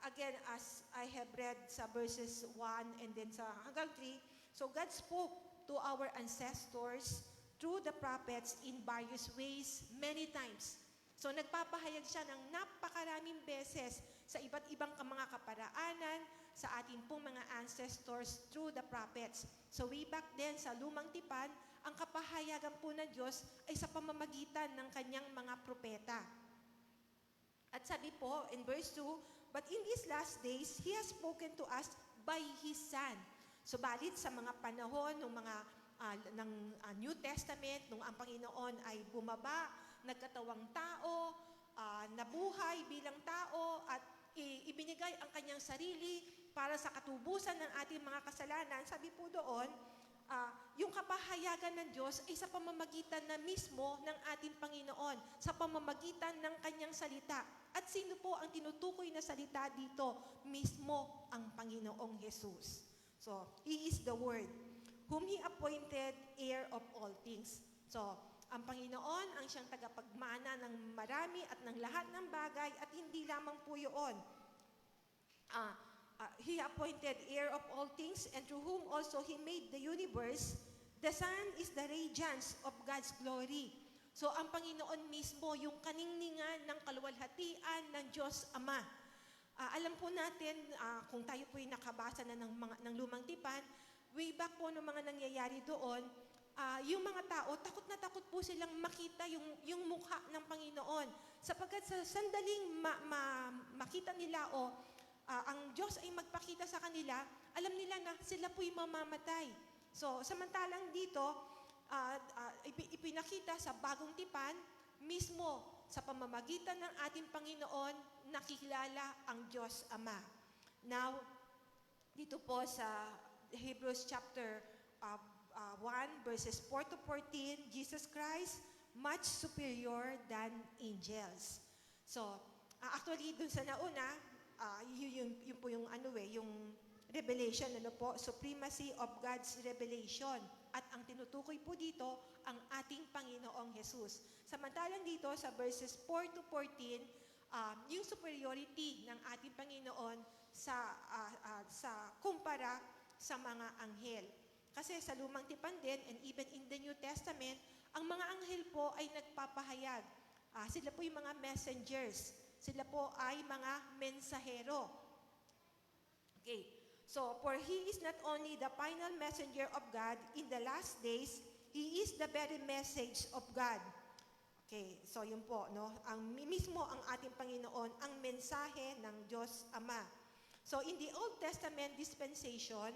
Again, as I have read sa verses 1 and then sa hanggang 3, so God spoke to our ancestors through the prophets in various ways, many times. So nagpapahayag siya ng napakaraming beses sa iba't ibang mga kaparaanan sa ating pong mga ancestors through the prophets. So way back then sa Lumang Tipan, ang kapahayagan po ng Diyos ay sa pamamagitan ng kanyang mga propeta. At sabi po in verse 2, but in these last days, He has spoken to us by His Son. Subalit sa mga panahon ng mga ng New Testament, nung ang Panginoon ay bumaba, nagkatawang tao, nabuhay bilang tao, at ibinigay ang kanyang sarili para sa katubusan ng ating mga kasalanan, sabi po doon, yung kapahayagan ng Diyos ay sa pamamagitan na mismo ng ating Panginoon, sa pamamagitan ng kanyang salita. At sino po ang tinutukoy na salita dito? Mismo ang Panginoong Jesus. So, He is the Word, whom He appointed heir of all things. So, ang Panginoon ang siyang tagapagmana ng marami at ng lahat ng bagay, at hindi lamang po yun. He appointed heir of all things, and through whom also He made the universe. The Son is the radiance of God's glory. So, ang Panginoon mismo, yung kaningningan ng kaluwalhatian ng Diyos Ama. Alam po natin, kung tayo po'y nakabasa na ng Lumang Tipan, way back po ng mga nangyayari doon, yung mga tao, takot na takot po silang makita yung mukha ng Panginoon. Sapagkat sa sandaling makita nila ang Diyos ay magpakita sa kanila, alam nila na sila po'y mamamatay. So, samantalang dito, ipinakita sa Bagong Tipan, mismo sa pamamagitan ng ating Panginoon, nakikilala ang Diyos Ama. Now, dito po sa Hebrews chapter 1, verses 4 to 14, Jesus Christ, much superior than angels. So, actually, dun sa nauna, yun po yung yung revelation, supremacy of God's revelation. At ang tinutukoy po dito, ang ating Panginoong Jesus. Samantalang dito sa verses 4 to 14, yung superiority ng ating Panginoon sa kumpara sa mga anghel. Kasi sa Lumang Tipan din, and even in the New Testament, ang mga anghel po ay nagpapahayag. Sila po yung mga messengers. Sila po ay mga mensahero. Okay. So, for He is not only the final messenger of God in the last days, He is the very message of God. Okay, so yun po, no? Mismo ang ating Panginoon, ang mensahe ng Diyos Ama. So, in the Old Testament dispensation,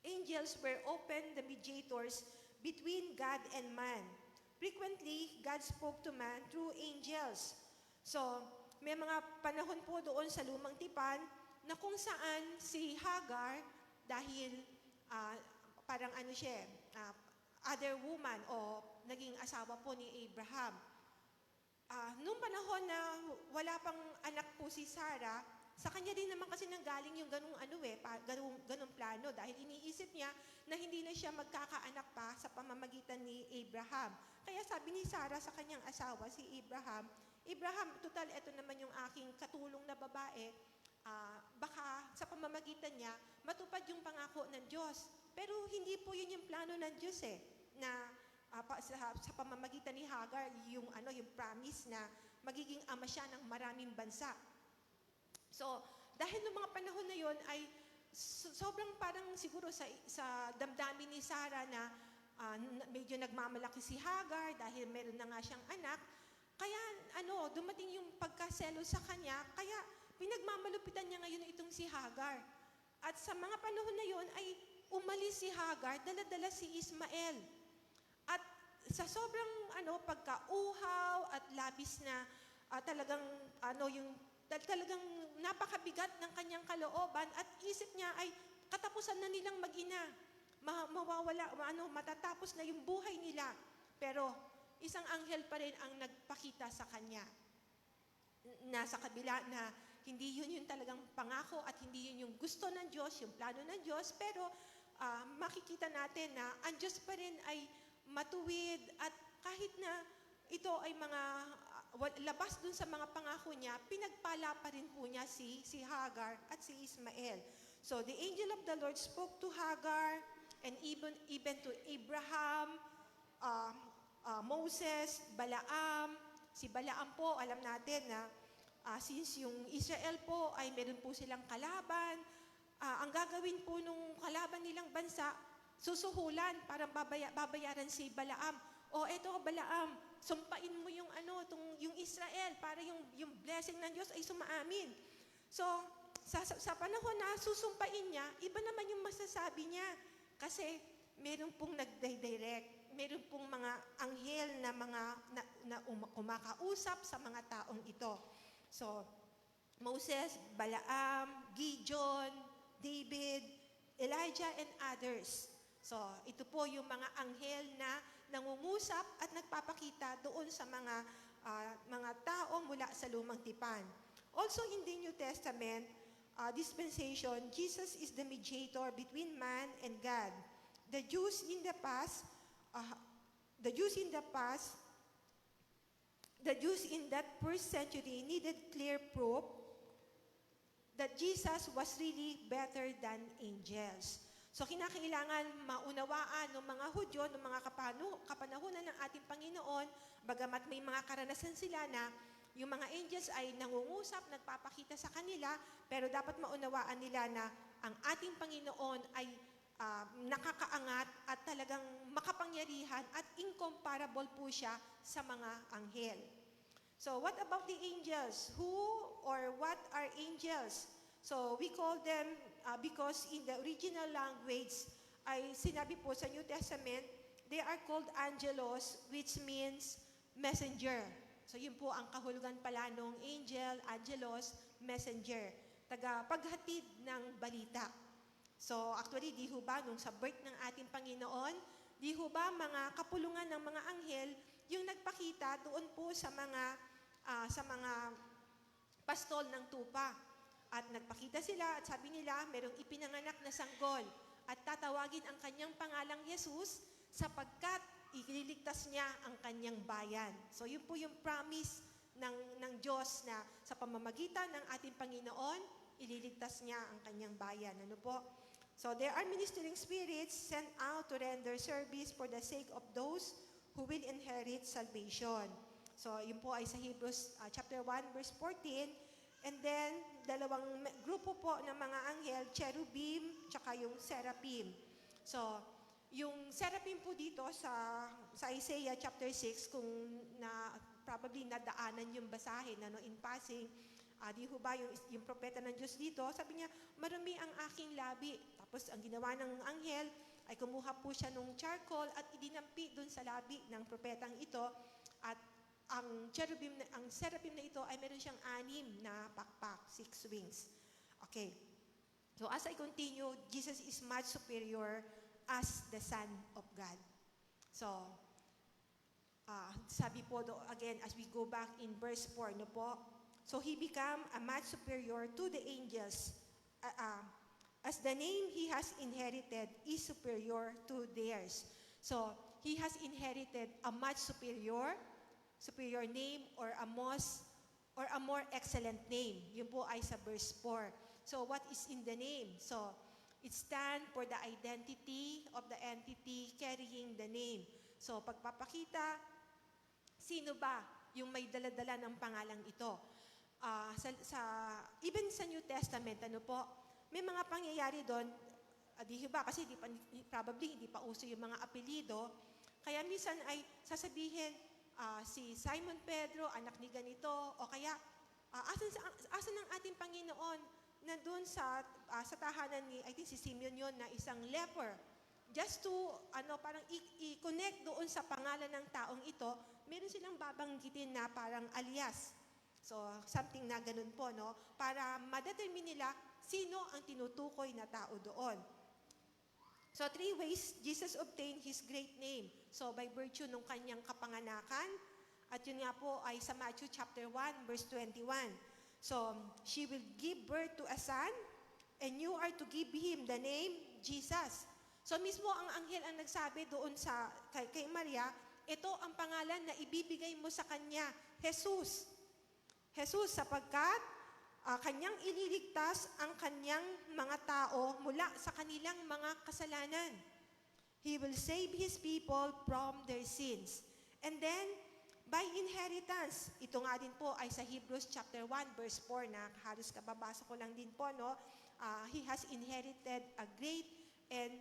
angels were often the mediators between God and man. Frequently, God spoke to man through angels. So, may mga panahon po doon sa Lumang Tipan na kung saan si Hagar, dahil parang other woman o naging asawa po ni Abraham. Nung panahon na wala pang anak po si Sarah, sa kanya din naman kasi nanggaling yung ganung plano dahil iniisip niya na hindi na siya magkakaanak pa sa pamamagitan ni Abraham. Kaya sabi ni Sarah sa kanyang asawa, si Abraham, total, ito naman yung aking katulong na babae, baka sa pamamagitan niya, matupad yung pangako ng Diyos. Pero hindi po yun yung plano ng Diyos na sa pamamagitan ni Hagar, yung promise na magiging ama siya ng maraming bansa. So, dahil noong mga panahon na yon ay sobrang parang siguro sa damdamin ni Sarah na medyo nagmamalaki si Hagar dahil meron na nga siyang anak, kaya dumating yung pagkaselo sa kanya, kaya pinagmamalupitan niya ngayon itong si Hagar. At sa mga panahon na yon ay umalis si Hagar, dala-dala si Ismael. At sa sobrang pagkauhaw at labis na talagang talagang napakabigat ng kanyang kalooban at isip niya ay katapusan na nilang mag-ina. Mawawala, matatapos na yung buhay nila. Pero isang anghel pa rin ang nagpakita sa kanya. Nasa kabila na hindi yun yung talagang pangako at hindi yun yung gusto ng Diyos, yung plano ng Diyos, pero makikita natin na ang Diyos pa rin ay matuwid at kahit na ito ay mga labas dun sa mga pangako niya, pinagpala pa rin po niya si Hagar at si Ismael. So the angel of the Lord spoke to Hagar and even to Abraham, Moses, Balaam. Si Balaam po, alam natin na since yung Israel po ay meron po silang kalaban, ang gagawin po nung kalaban nilang bansa, susuhulan, parang babayaran si Balaam. O eto Balaam, sumpain mo yung yung Israel para yung blessing ng Diyos ay sumaamin. So, sa panahon na susumpain niya, iba naman yung masasabi niya. Kasi meron pong nagdirect, meron pong mga anghel na kumakausap sa mga taong ito. So, Moses, Balaam, Gideon, David, Elijah, and others. So, ito po yung mga anghel na nangungusap at nagpapakita doon sa mga tao mula sa lumang tipan. Also in the New Testament dispensation, Jesus is the mediator between man and God. The Jews in the Jews in that first century needed clear proof that Jesus was really better than angels. So kinakailangan maunawaan ng mga Hudyo, ng mga kapanahunan ng ating Panginoon, bagamat may mga karanasan sila na yung mga angels ay nangungusap, nagpapakita sa kanila, pero dapat maunawaan nila na ang ating Panginoon ay nakakaangat at talagang makapangyarihan at incomparable po siya sa mga anghel. So what about the angels? Who or what are angels? So we call them, because in the original language, ay sinabi po sa New Testament, they are called angelos, which means messenger. So yun po ang kahulugan pala ng angel, angelos, messenger. Tagapaghatid ng balita. So actually, di ho ba, nung sa birth ng ating Panginoon, di ho ba mga kapulungan ng mga anghel, yung nagpakita doon po sa mga pastol ng tupa. At nagpakita sila at sabi nila, merong ipinanganak na sanggol at tatawagin ang kanyang pangalang Jesus sapagkat ililigtas niya ang kanyang bayan. So yun po yung promise ng Diyos na sa pamamagitan ng ating Panginoon, ililigtas niya ang kanyang bayan. Ano po? So there are ministering spirits sent out to render service for the sake of those who will inherit salvation. So yun po ay sa Hebrews chapter 1 verse 14. And then, dalawang grupo po ng mga anghel, cherubim, tsaka yung seraphim. So, yung seraphim po dito sa Isaiah chapter 6, kung probably nadaanan yung basahin, in passing, di ho ba yung propeta ng Diyos dito, sabi niya, marumi ang aking labi. Tapos, ang ginawa ng anghel, ay kumuha po siya ng charcoal at idinampi dun sa labi ng propetang ito. At ang seraphim na ito ay meron siyang 6 na pakpak, 6 wings. Okay. So as I continue, Jesus is much superior as the Son of God. So, sabi po again, as we go back in verse 4, no po? So he became a much superior to the angels, as the name he has inherited is superior to theirs. So, he has inherited a much superior name or a more excellent name. Yun po ay sa verse 4. So what is in the name? So it stands for the identity of the entity carrying the name. So pagpapakita, sino ba yung may daladala ng pangalang ito? Even sa New Testament, ano po, may mga pangyayari doon, di ba, kasi probably hindi pa uso yung mga apelido, kaya minsan ay sasabihin, si Simon Pedro, anak ni ganito, o kaya, asan ang ating Panginoon na doon sa tahanan ni, I think si Simeon yon na isang leper, just to parang i-connect doon sa pangalan ng taong ito, meron silang babanggitin na parang alias. So, something na ganun po, no? Para ma-determine nila sino ang tinutukoy na tao doon. So, 3 ways Jesus obtained His great name. So, by virtue ng kanyang kapanganakan, at yun nga po ay sa Matthew chapter 1, verse 21. So, she will give birth to a son, and you are to give him the name Jesus. So, mismo ang anghel ang nagsabi doon kay Maria, ito ang pangalan na ibibigay mo sa kanya, Jesus. Jesus, sapagkat kanyang ililigtas ang kanyang mga tao mula sa kanilang mga kasalanan. He will save His people from their sins. And then, by inheritance, ito nga din po ay sa Hebrews chapter 1, verse 4 na halos kababasa ko lang din po, no? He has inherited a great and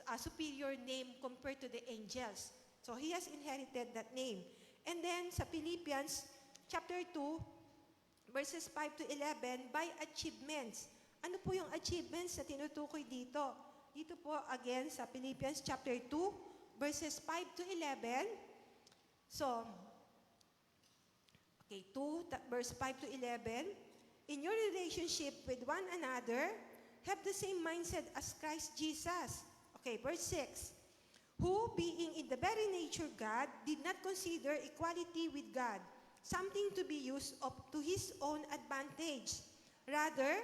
a superior name compared to the angels. So, He has inherited that name. And then, sa Philippians chapter 2, verses 5 to 11, by achievements. Ano po yung achievements na tinutukoy dito? Dito po again sa Philippians chapter 2, verses 5 to 11. So, okay, 2, verse 5 to 11. In your relationship with one another, have the same mindset as Christ Jesus. Okay, verse 6. Who, being in the very nature God, did not consider equality with God something to be used to His own advantage. Rather,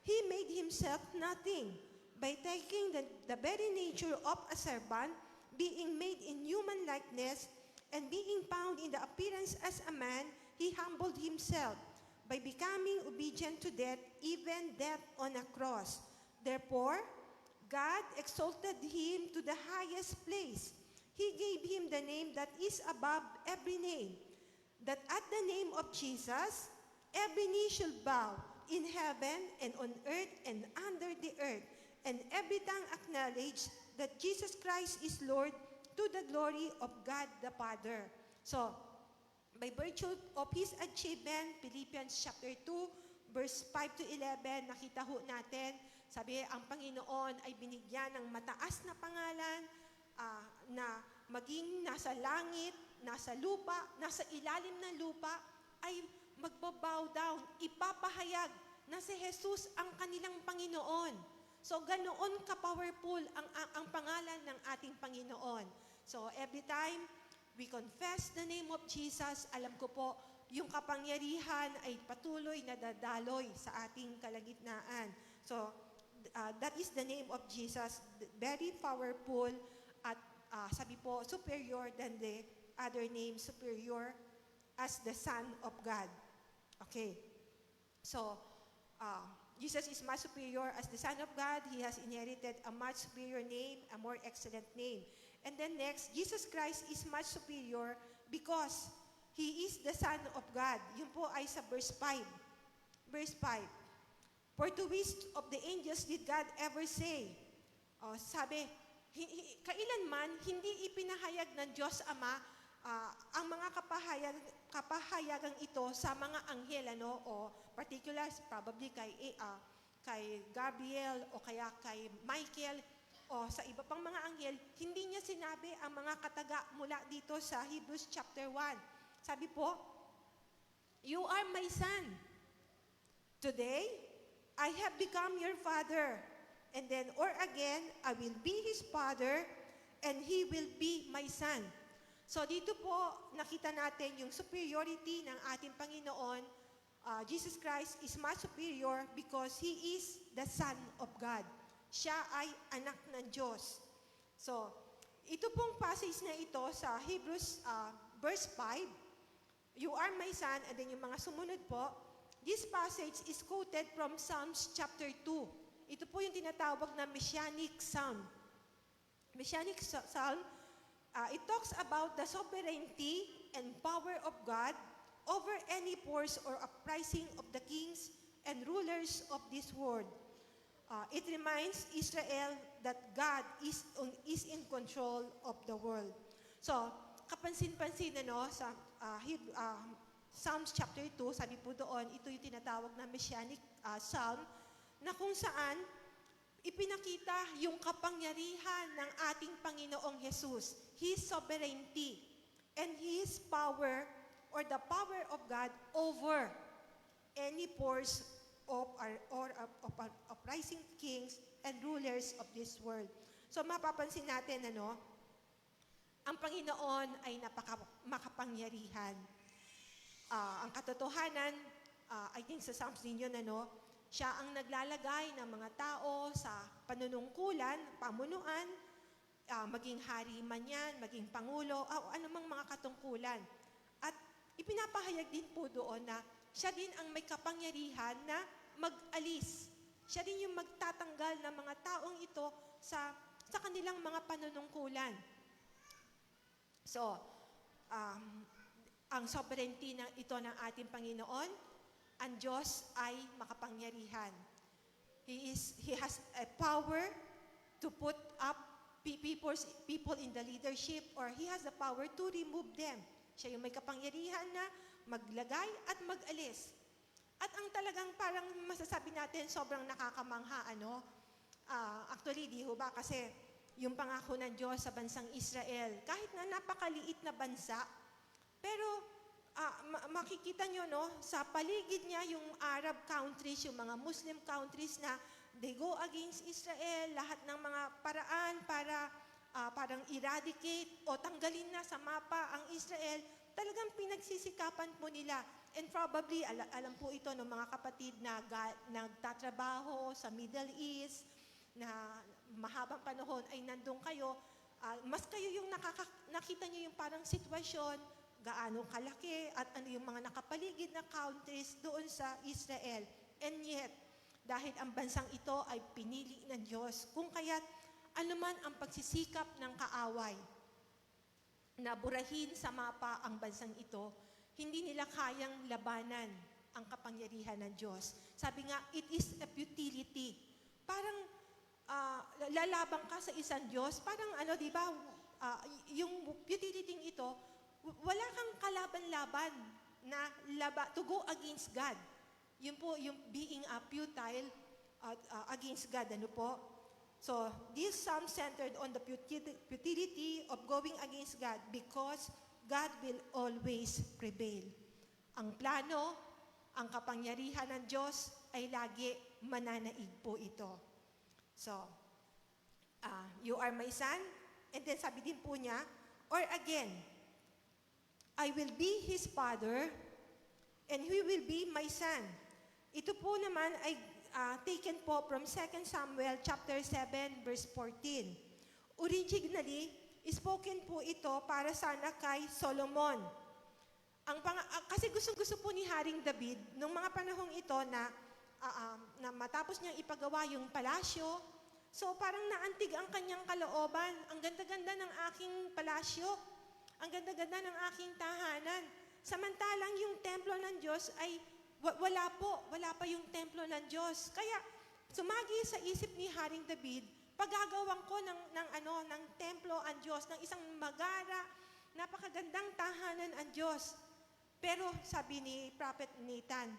He made Himself nothing by taking the very nature of a servant, being made in human likeness, and being found in the appearance as a man, He humbled Himself by becoming obedient to death, even death on a cross. Therefore, God exalted Him to the highest place. He gave Him the name that is above every name, that at the name of Jesus, every knee should bow in heaven and on earth and under the earth, and every tongue acknowledge that Jesus Christ is Lord, to the glory of God the Father. So, by virtue of His achievement, Philippians chapter 2, verse 5 to 11, nakita ho natin, sabi, ang Panginoon ay binigyan ng mataas na pangalan, na maging nasa langit, nasa lupa, nasa ilalim ng lupa, ay magbabow down, ipapahayag na si Jesus ang kanilang Panginoon. So, ganoon ka-powerful ang pangalan ng ating Panginoon. So, every time we confess the name of Jesus, alam ko po, yung kapangyarihan ay patuloy na dadaloy sa ating kalagitnaan. So, that is the name of Jesus, very powerful at sabi po, superior than the other name, superior as the Son of God. Okay. So, Jesus is much superior as the Son of God. He has inherited a much superior name, a more excellent name. And then next, Jesus Christ is much superior because He is the Son of God. Yun po ay sa verse 5. Verse 5. For to which of the angels did God ever say? Sabi, kailanman hindi ipinahayag ng Diyos Ama ang mga kapahayagang ito sa mga anghel, o particular probably kay Gabriel o kaya kay Michael o sa iba pang mga anghel, hindi niya sinabi ang mga kataga mula dito sa Hebrews chapter 1. Sabi po, you are my son. Today, I have become your father. And then, or again, I will be his father and he will be my son. So dito po, nakita natin yung superiority ng ating Panginoon. Jesus Christ is much superior because He is the Son of God. Siya ay anak ng Diyos. So, ito pong passage na ito sa Hebrews verse 5, you are my son, and then yung mga sumunod po, this passage is quoted from Psalms chapter 2. Ito po yung tinatawag na Messianic Psalm. Messianic Psalm, it talks about the sovereignty and power of God over any force or uprising of the kings and rulers of this world. It reminds Israel that God is in control of the world. So, kapansin-pansin sa Psalms chapter 2, sabi po doon, ito yung tinatawag na Messianic Psalm, na kung saan ipinakita yung kapangyarihan ng ating Panginoong Jesus, His sovereignty, and His power or the power of God over any force of rising kings and rulers of this world. So mapapansin natin, ang Panginoon ay makapangyarihan. Ang katotohanan, I think sa Psalms ninyo, siya ang naglalagay ng mga tao sa panunungkulan, pamunuan, maging hari man yan, maging pangulo, o anumang mga katungkulan. At ipinapahayag din po doon na siya din ang may kapangyarihan na mag-alis. Siya din yung magtatanggal ng mga taong ito sa kanilang mga panunungkulan. So, ang sovereignty ito ng ating Panginoon, ang Diyos ay makapangyarihan. He has a power to put up people in the leadership, or He has the power to remove them. Siya yung may kapangyarihan na maglagay at mag-alis. At ang talagang parang masasabi natin, sobrang nakakamangha, actually, di ho ba? Kasi yung pangako ng Diyos sa bansang Israel, kahit na napakaliit na bansa, pero makikita nyo, sa paligid niya yung Arab countries, yung mga Muslim countries na they go against Israel, lahat ng mga paraan para parang eradicate o tanggalin na sa mapa ang Israel, talagang pinagsisikapan po nila. And probably, alam po ito ng mga kapatid na nagtatrabaho sa Middle East, na mahabang panahon ay nandun kayo, mas kayo yung nakita nyo yung parang sitwasyon, gaano kalaki at ano yung mga nakapaligid na countries doon sa Israel. And yet, dahil ang bansang ito ay pinili ng Diyos, kung kaya't anuman ang pagsisikap ng kaaway na burahin sa mapa ang bansang ito, hindi nila kayang labanan ang kapangyarihan ng Diyos. Sabi nga, it is a futility. Parang lalabang ka sa isang Diyos, parang di ba, yung futility ito, wala kang kalaban-laban na to go against God. Yun po, yung being futile against God, So, this psalm centered on the futility of going against God because God will always prevail. Ang plano, ang kapangyarihan ng Diyos ay lagi mananaig po ito. So, you are my son, and then sabi din po niya, or again, I will be his father, and he will be my son. Ito po naman ay taken po from 2 Samuel chapter 7, verse 14. Originally, spoken po ito para sana kay Solomon. Kasi gusto po ni Haring David, nung mga panahong ito na matapos niyang ipagawa yung palasyo, so parang naantig ang kanyang kalooban. Ang ganda-ganda ng aking palasyo, ang ganda-ganda ng aking tahanan. Samantalang yung templo ng Diyos ay wala pa yung templo ng Diyos. Kaya sumagi sa isip ni Haring David, paggagawan ko ng templo ang Diyos, ng isang magara, napakagandang tahanan ang Diyos. Pero sabi ni Prophet Nathan,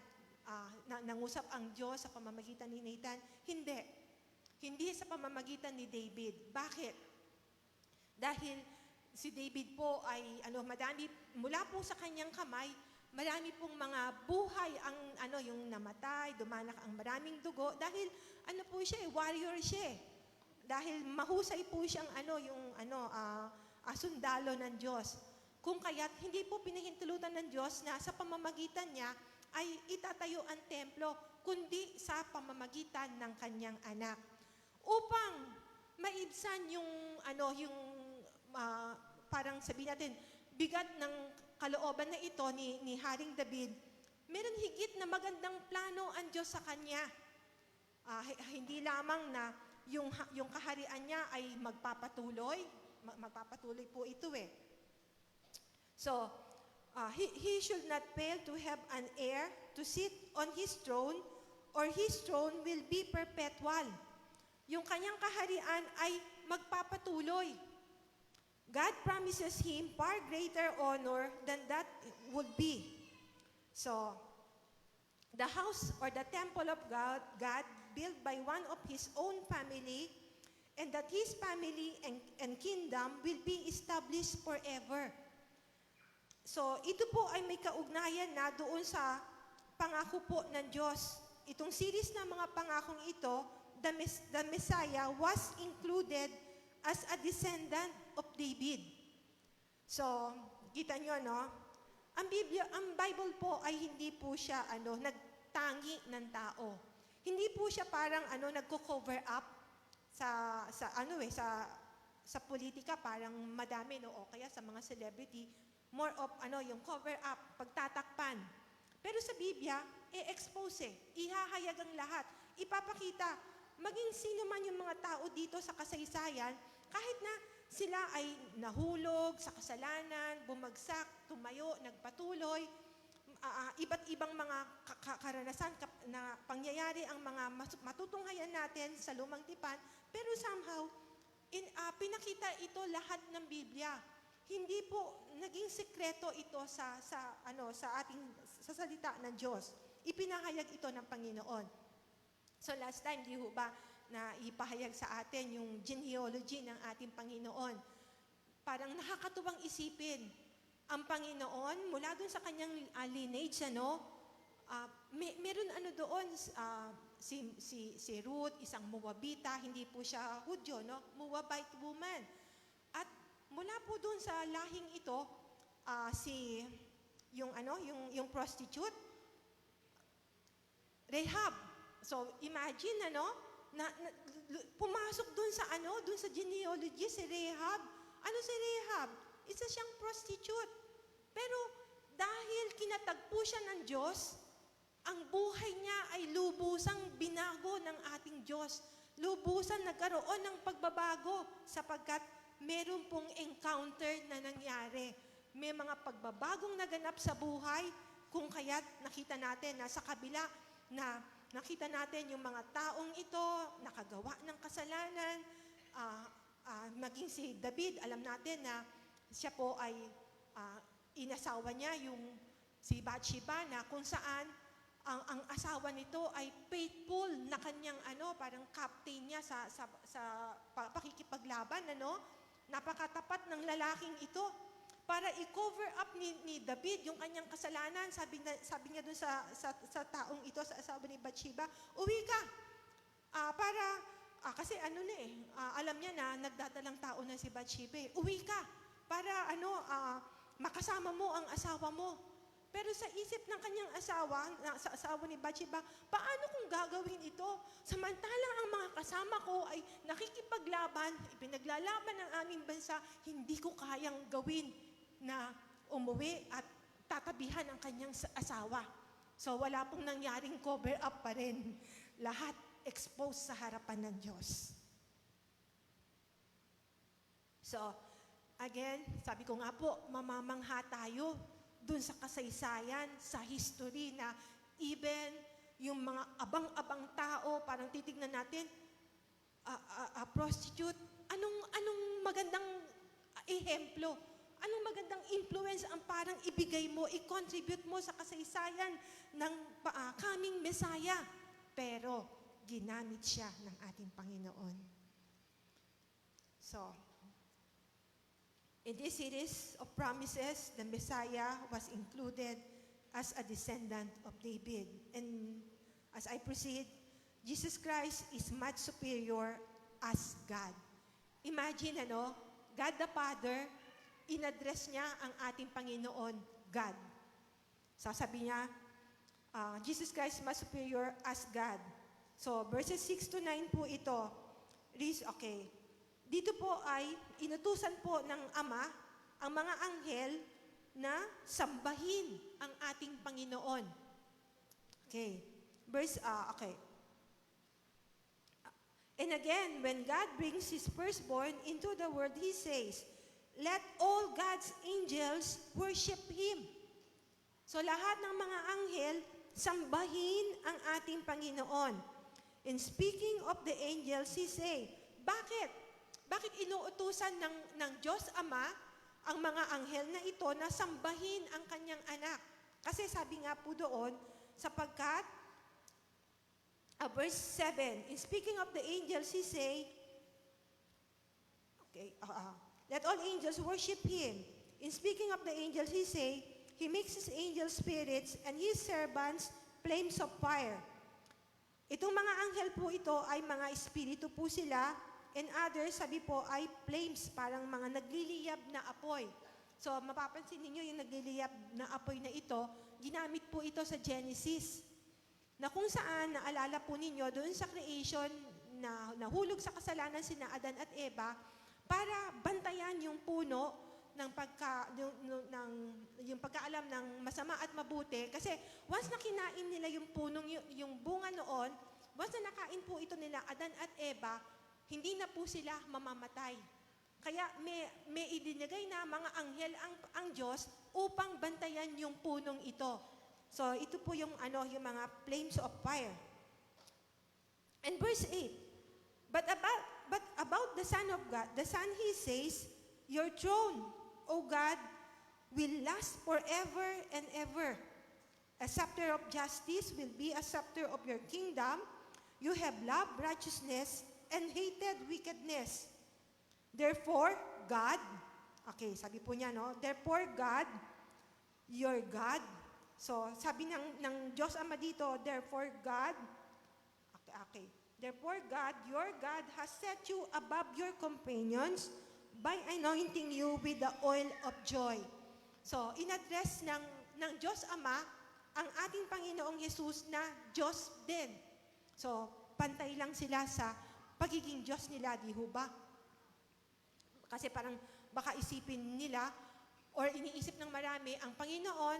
nangusap ang Diyos sa pamamagitan ni Nathan, hindi sa pamamagitan ni David. Bakit? Dahil si David po ay madami mula po sa kanyang kamay, marami pong mga buhay ang yung namatay, dumanak ang maraming dugo dahil po siya, warrior siya. Dahil mahusay po siyang sundalo ng Diyos. Kung kaya't hindi po pinahintulutan ng Diyos na sa pamamagitan niya ay itatayo ang templo, kundi sa pamamagitan ng kanyang anak. Upang maibsan parang sabihin natin, bigat ng kalooban na ito ni Haring David, meron higit na magandang plano ang Diyos sa kanya. Hindi lamang na yung kaharian niya ay magpapatuloy po ito So, he should not fail to have an heir to sit on his throne, or his throne will be perpetual. Yung kanyang kaharian ay magpapatuloy. God promises him far greater honor than that would be. So, the house or the temple of God built by one of his own family, and that his family and kingdom will be established forever. So, ito po ay may kaugnayan na doon sa pangako po ng Diyos. Itong series ng mga pangakong ito, the Messiah was included as a descendant of David. So, kita nyo, no? Ang Bible po ay hindi po siya nagtangi ng tao. Hindi po siya parang nagko-cover up sa politika, parang madami, no? O kaya sa mga celebrity, more of yung cover up, pagtatakpan. Pero sa Biblia, i-expose, ihahayag ang lahat, ipapakita, maging sino man yung mga tao dito sa kasaysayan, kahit na sila ay nahulog sa kasalanan, bumagsak, tumayo, nagpatuloy, iba't ibang mga karanasan na pangyayari ang mga matutunghayan natin sa lumang tipan, pero somehow, pinakita ito lahat ng Biblia. Hindi po naging sekreto ito sa salita ng Diyos. Ipinahayag ito ng Panginoon. So last time, di ho ba, na ipahayag sa atin yung genealogy ng ating Panginoon. Parang nakakatuwang isipin. Ang Panginoon, mula doon sa kanyang lineage, meron doon, si Ruth, isang Moabita, hindi po siya Hudyo, no? Moabite woman. At mula po doon sa lahing ito, yung prostitute, Rahab. So imagine na pumasok doon sa genealogy si Rahab. Ano si Rahab? Isa siyang prostitute. Pero dahil kinatagpo siya ng Diyos, ang buhay niya ay lubusang binago ng ating Diyos. Lubusan nagkaroon ng pagbabago sapagkat meron pong encounter na nangyari. May mga pagbabagong naganap sa buhay, kung kaya't nakita natin na sa kabila na nakita natin yung mga taong ito, nakagawa ng kasalanan, maging si David, alam natin na siya po ay inasawa niya si Bathsheba na kung saan ang asawa nito ay faithful na kanyang parang captain niya sa pakikipaglaban, napakatapat ng lalaking ito para i-cover up ni David yung kanyang kasalanan. Sabi niya doon sa taong ito, sa asawa ni Bathsheba, uwi ka. Kasi alam niya na nagdadalang tao na si Bathsheba. Uwi ka para makasama mo ang asawa mo. Pero sa isip ng kanyang asawa, sa asawa ni Bathsheba, paano kung gagawin ito? Samantalang ang mga kasama ko ay nakikipaglaban, ipinaglalaban ng aming bansa, hindi ko kayang gawin na umuwi at tatabihan ang kanyang asawa. So wala pong nangyaring cover up pa rin. Lahat exposed sa harapan ng Diyos. So, again, sabi ko nga po, mamamangha tayo dun sa kasaysayan, sa history na even yung mga abang-abang tao, parang titignan natin, prostitute, anong magandang ehemplo, anong magandang influence ang parang ibigay mo, i-contribute mo sa kasaysayan ng coming Messiah. Pero, ginamit siya ng ating Panginoon. So, in this series of promises, the Messiah was included as a descendant of David. And as I proceed, Jesus Christ is much superior as God. Imagine, God the Father, in-address niya ang ating Panginoon, God. Sasabi niya, Jesus Christ is much superior as God. So, verses 6 to 9 po ito. Okay. Dito po ay inutusan po ng Ama ang mga anghel na sambahin ang ating Panginoon. Okay. Okay. And again, when God brings His firstborn into the world, He says, let all God's angels worship Him. So lahat ng mga anghel, sambahin ang ating Panginoon. In speaking of the angels, He say, bakit? Bakit inuutusan ng Diyos Ama ang mga anghel na ito na sambahin ang kanyang anak? Kasi sabi nga po doon, sapagkat verse 7, in speaking of the angels, he say, let all angels worship him. In speaking of the angels, he say, he makes his angels spirits and his servants flames of fire. Itong mga anghel po ito ay mga espiritu po sila, and others, sabi po, ay flames, parang mga nagliliyab na apoy. So, mapapansin ninyo yung nagliliyab na apoy na ito, ginamit po ito sa Genesis. Na kung saan, naalala po ninyo, doon sa creation, na nahulog sa kasalanan sina Adan at Eva, para bantayan yung puno ng yung pagkaalam ng masama at mabuti. Kasi once na kinain nila yung punong, yung bunga noon, once na nakain po ito nila, Adan at Eva, hindi na po sila mamamatay. Kaya may idinigay na mga anghel ang Diyos upang bantayan yung punong ito. So ito po yung mga flames of fire. And verse 8, But about the Son of God, the Son, he says, your throne, O God, will last forever and ever. A scepter of justice will be a scepter of your kingdom. You have loved righteousness and hated wickedness. Therefore, God, sabi po niya, no? Therefore, God, your God. So, sabi ng Diyos Ama dito, therefore, God, Therefore, God, your God, has set you above your companions by anointing you with the oil of joy. So, in-address ng Diyos Ama ang ating Panginoong Jesus na Diyos din. So, pantay lang sila sa pagiging Diyos nila, di ho ba? Kasi parang baka isipin nila or iniisip ng marami, ang Panginoon,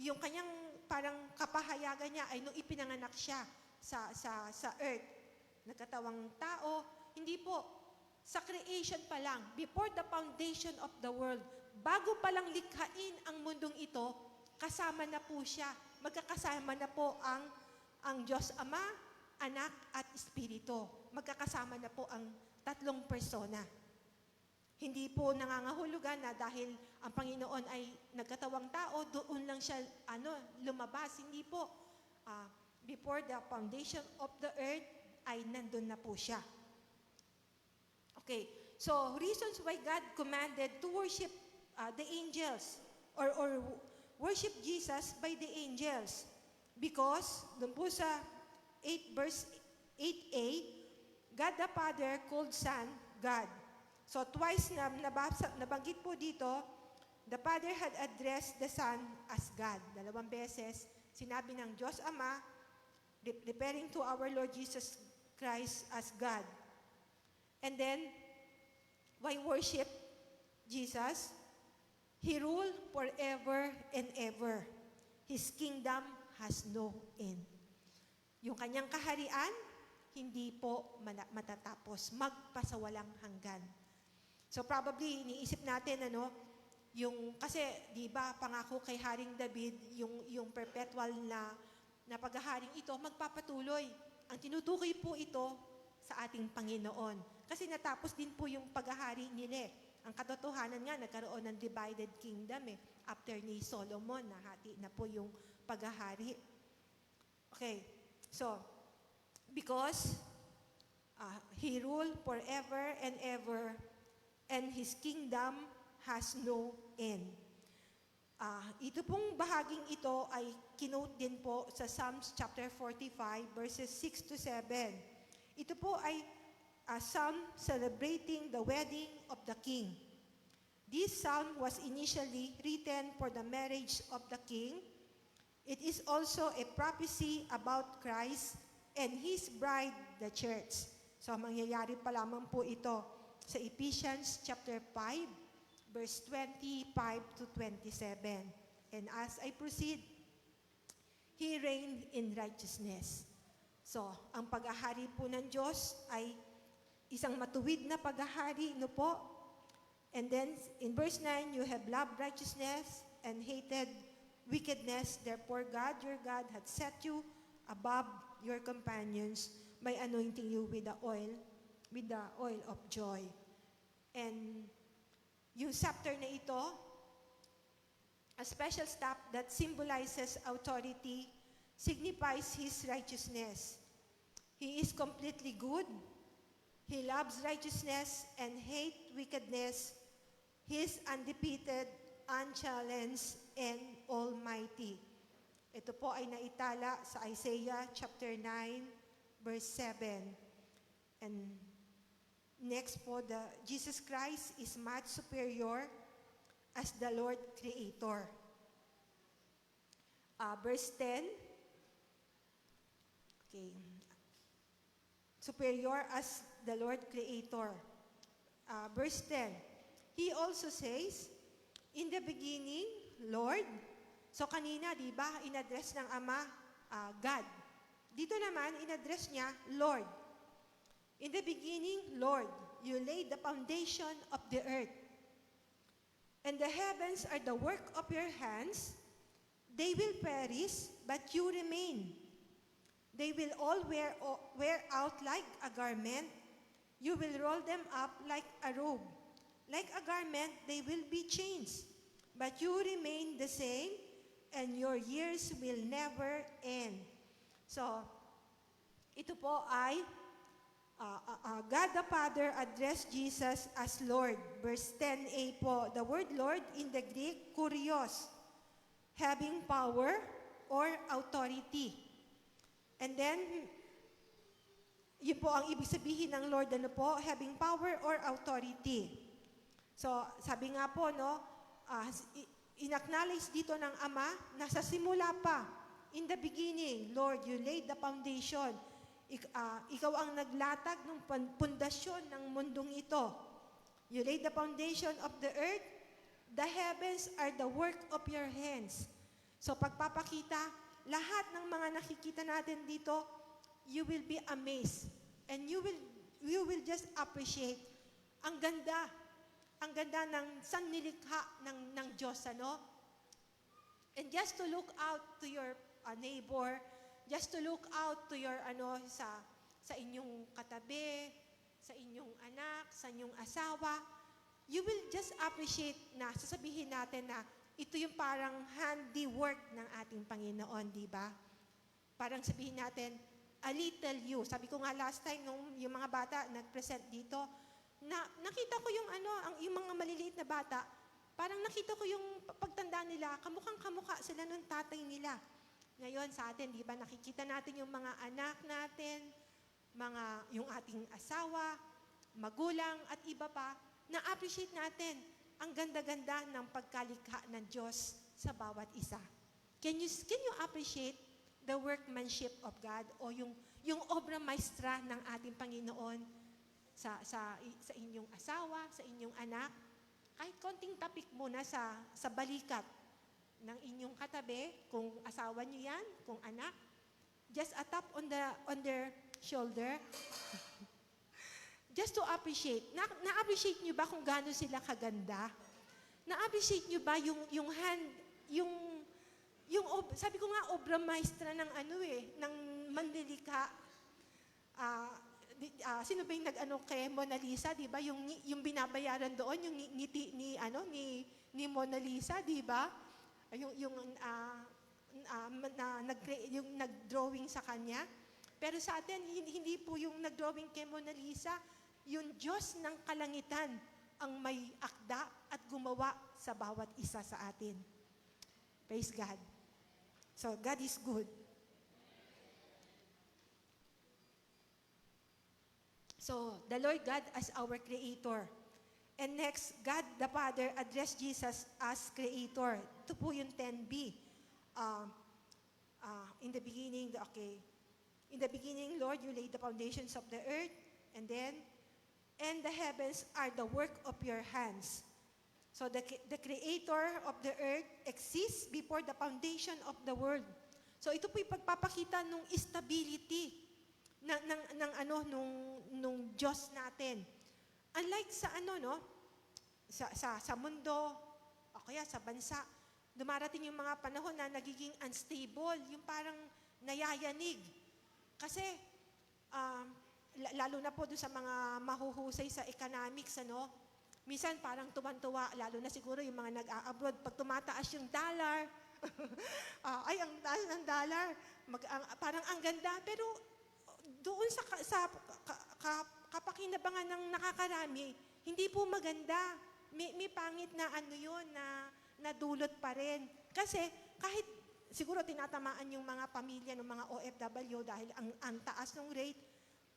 yung kanyang parang kapahayagan niya ay nung ipinanganak siya sa earth, nagkatawang tao. Hindi po. Sa creation pa lang, before the foundation of the world, bago pa lang likhain ang mundong ito, kasama na po siya. Magkakasama na po ang Diyos Ama, Anak at Espiritu. Magkakasama na po ang tatlong persona. Hindi po nangangahulugan na dahil ang Panginoon ay nagkatawang tao, doon lang siya lumabas. Hindi po. Before the foundation of the earth, ay nandun na po siya. Okay, so reasons why God commanded to worship the angels or worship Jesus by the angels. Because, doon po sa 8 verse 8a, God the Father called Son God. So twice na nabanggit po dito, the Father had addressed the Son as God. 2 beses, sinabi ng Diyos Ama, referring to our Lord Jesus Christ as God. And then, why worship Jesus? He ruled forever and ever. His kingdom has no end. Yung kanyang kaharian, hindi po matatapos, magpasawalang hanggan. So probably, iniisip natin, kasi, di ba, pangako kay Haring David, yung perpetual na paghaharing ito, magpapatuloy. Ang tinutukoy po ito sa ating Panginoon. Kasi natapos din po yung paghahari nila. Ang katotohanan nga, nagkaroon ng divided kingdom after ni Solomon, nahati na po yung paghahari. Okay, so, because He ruled forever and ever, and His kingdom has no end. Ito pong bahaging ito ay kinote din po sa Psalms chapter 45 verses 6 to 7. Ito po ay a psalm celebrating the wedding of the king. This psalm was initially written for the marriage of the king. It is also a prophecy about Christ and His bride, the church. So mangyayari pa lamang po ito sa Ephesians chapter 5 verse 25 to 27. And as I proceed, He reigned in righteousness. So, ang paghahari po ng Diyos ay isang matuwid na paghahari, no po? And then, in verse 9, you have loved righteousness and hated wickedness. Therefore, God, your God, had set you above your companions by anointing you with the oil of joy. And yung scepter na ito, a special staff that symbolizes authority, signifies His righteousness. He is completely good. He loves righteousness and hates wickedness. He is undefeated, unchallenged, and almighty. Ito po ay naitala sa Isaiah chapter 9, verse 7. And next po, Jesus Christ is much superior as the Lord Creator. Verse 10. Okay. Superior as the Lord Creator. Verse 10. He also says, in the beginning, Lord. So kanina, di ba, in-address ng Ama, God. Dito naman, in-address niya, Lord. In the beginning, Lord, you laid the foundation of the earth. And the heavens are the work of your hands. They will perish, but you remain. They will all wear out like a garment. You will roll them up like a robe. Like a garment, they will be changed. But you remain the same, and your years will never end. So, ito po ay God the Father addressed Jesus as Lord. Verse 10a po, the word Lord in the Greek, kurios, having power or authority. And then, yun po ang ibig sabihin ng Lord, ano po, having power or authority. So, sabi nga po, no, in-acknowledge dito ng Ama na sa simula pa, in the beginning, Lord, you laid the foundation. Ikaw ang naglatag ng pundasyon ng mundong ito. You laid the foundation of the earth. The heavens are the work of your hands. So pagpapakita, lahat ng mga nakikita natin dito, you will be amazed. And you will just appreciate. Ang ganda ng sannilikha ng Diyos, ano? And just to look out to your neighbor, just to look out to your sa inyong katabi, sa inyong anak, sa inyong asawa, you will just appreciate na sasabihin natin na ito yung parang handiwork ng ating Panginoon, di ba? Parang sabihin natin, a little you. Sabi ko nga last time nung yung mga bata nag-present dito, nakita ko yung mga maliliit na bata, parang nakita ko yung pagtanda nila, kamukhang-kamukha sila ng tatay nila. Ngayon sa atin, di ba, nakikita natin yung mga anak natin, yung ating asawa, magulang, at iba pa, na-appreciate natin ang ganda-ganda ng pagkalikha ng Diyos sa bawat isa. Can you appreciate the workmanship of God o yung obra maestra ng ating Panginoon sa inyong asawa, sa inyong anak? Kahit konting tapik muna sa balikat ng inyong katabi, kung asawa niyo yan, kung anak, just a tap on their shoulder. Just to appreciate. Na-appreciate niyo ba kung gaano sila kaganda? Na-appreciate niyo ba yung hand, sabi ko nga, obra maestra ng ng manlilika. Sino ba yung kay Mona Lisa, di ba? Yung binabayaran doon, yung ngiti ni Mona Lisa, di ba? Yung nag-drawing sa kanya. Pero sa atin, hindi po yung nag-drawing kay Mona Lisa, yung Diyos ng kalangitan ang may akda at gumawa sa bawat isa sa atin. Praise God. So, God is good. So, the Lord God as our Creator. And next, God the Father addressed Jesus as Creator. Ito po yung 10b. In the beginning, In the beginning, Lord, you laid the foundations of the earth, and the heavens are the work of your hands. So the Creator of the earth exists before the foundation of the world. So ito po yung pagpapakita ng stability nung Diyos natin. Unlike sa mundo, o kaya sa bansa, dumarating yung mga panahon na nagiging unstable, yung parang nayayanig. Kasi, lalo na po doon sa mga mahuhusay sa economics, minsan parang tuwan-tuwa, lalo na siguro yung mga nag-a-abroad, pag tumataas yung dollar, Ay, ang taas ng dollar. Parang ang ganda. Pero doon sa kapakinabangan ng nakakarami, hindi po maganda. May pangit na ano yun, na nadulot pa rin. Kasi kahit siguro tinatamaan yung mga pamilya ng mga OFW dahil ang taas ng rate,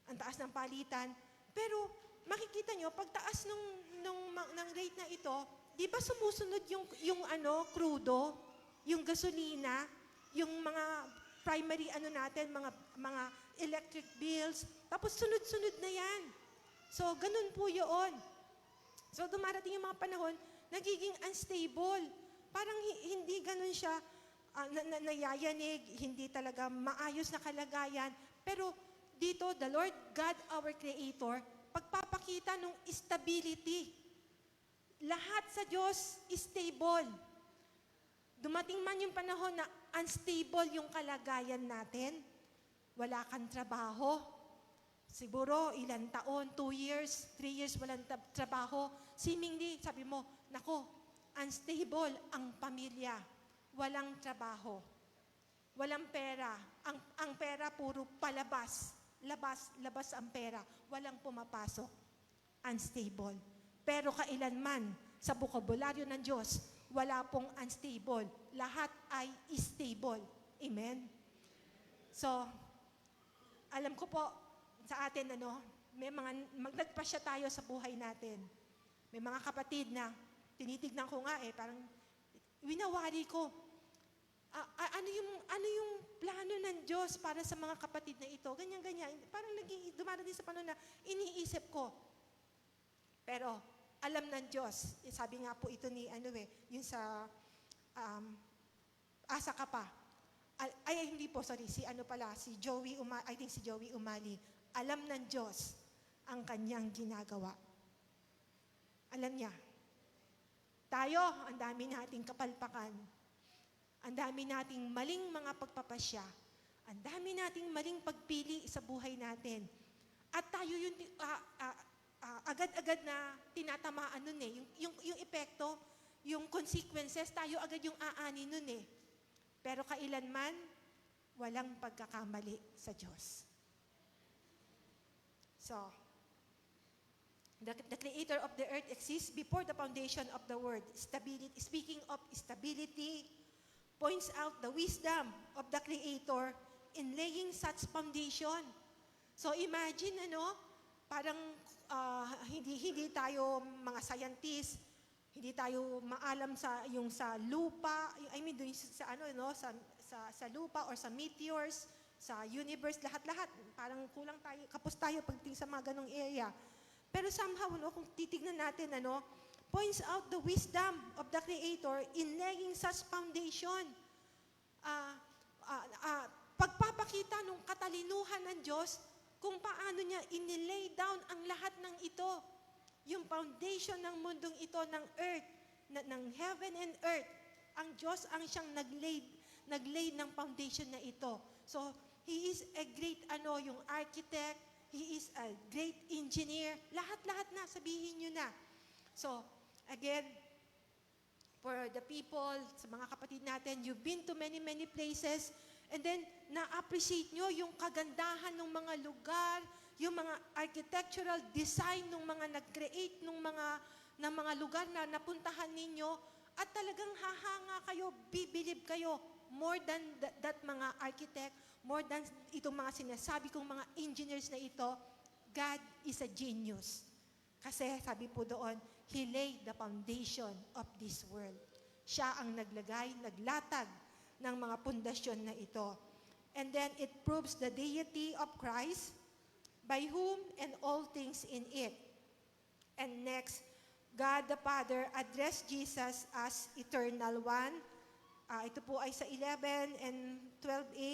ang taas ng palitan. Pero makikita nyo, pagtaas ng rate na ito, di ba sumusunod yung crudo, yung gasolina, yung mga primary natin, mga electric bills, tapos sunod-sunod na yan. So, ganun po yun. So, dumarating yung mga panahon, nagiging unstable. Parang hindi ganun siya nayayanig, hindi talaga maayos na kalagayan. Pero dito, the Lord God, our Creator, pagpapakita ng stability. Lahat sa Diyos stable. Dumating man yung panahon na unstable yung kalagayan natin, wala kang trabaho, siguro ilang taon, 2 years, 3 years walang trabaho, seemingly, sabi mo, nako, unstable ang pamilya, walang trabaho, walang pera, ang pera puro palabas, labas ang pera, walang pumapasok, unstable. Pero kailanman, sa bokabularyo ng Diyos, wala pong unstable. Lahat ay stable. Amen? So, alam ko po, sa atin, may magnagpasya tayo sa buhay natin. May mga kapatid na, tinitignan ko nga parang, winawari ko, ano yung plano ng Diyos para sa mga kapatid na ito? Ganyan. Parang dumarating sa panahon na iniisip ko. Pero, alam ng Diyos, sabi nga po ito ni, yung sa, asa ka pa. Hindi po, sorry, si Joey Umali. Alam ng Diyos ang kanyang ginagawa. Alam niya. Tayo, ang dami nating kapalpakan. Ang dami nating maling mga pagpapasya. Ang dami nating maling pagpili sa buhay natin. At tayo yung agad-agad na tinatamaan nun yung epekto, yung consequences, tayo agad yung aani nun Pero kailanman, walang pagkakamali sa Diyos. So, the Creator of the earth exists before the foundation of the world. Stability, speaking of stability, points out the wisdom of the Creator in laying such foundation. So imagine, parang hindi tayo mga scientist, hindi tayo maalam sa lupa, doon sa lupa or sa meteors, sa universe, lahat-lahat. Parang kulang tayo, kapos tayo pagdating sa mga ganong area. Pero somehow, kung titignan natin, points out the wisdom of the Creator in laying such foundation. Pagpapakita ng katalinuhan ng Diyos kung paano niya inilay down ang lahat ng ito. Yung foundation ng mundong ito, ng earth, ng heaven and earth. Ang Diyos ang siyang naglay ng foundation na ito. So, He is a great, yung architect, He is a great engineer. Lahat-lahat na, sabihin nyo na. So, again, for the people, sa mga kapatid natin, you've been to many, many places, and then, na-appreciate nyo yung kagandahan ng mga lugar, yung mga architectural design ng mga nag-create ng mga lugar na napuntahan ninyo, at talagang hahanga kayo, bibilib kayo, more than that mga architect, more than itong mga sinasabi kong mga engineers na ito, God is a genius. Kasi sabi po doon, He laid the foundation of this world. Siya ang naglatag ng mga pundasyon na ito. And then it proves the deity of Christ, by whom and all things in it. And next, God the Father addressed Jesus as Eternal One. Ito po ay sa 11 and 12a.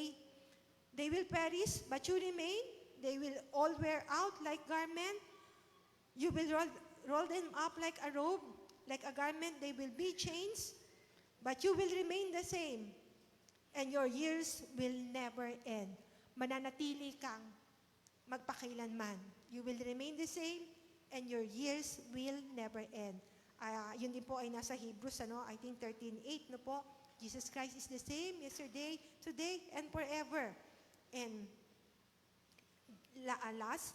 They will perish, but you remain. They will all wear out like garment. You will roll them up like a robe, like a garment. They will be changed, but you will remain the same. And your years will never end. Mananatili kang magpakailanman. You will remain the same, and your years will never end. Yun din po ay nasa Hebrews, I think 13:8, no po. Jesus Christ is the same yesterday, today, and forever. And last,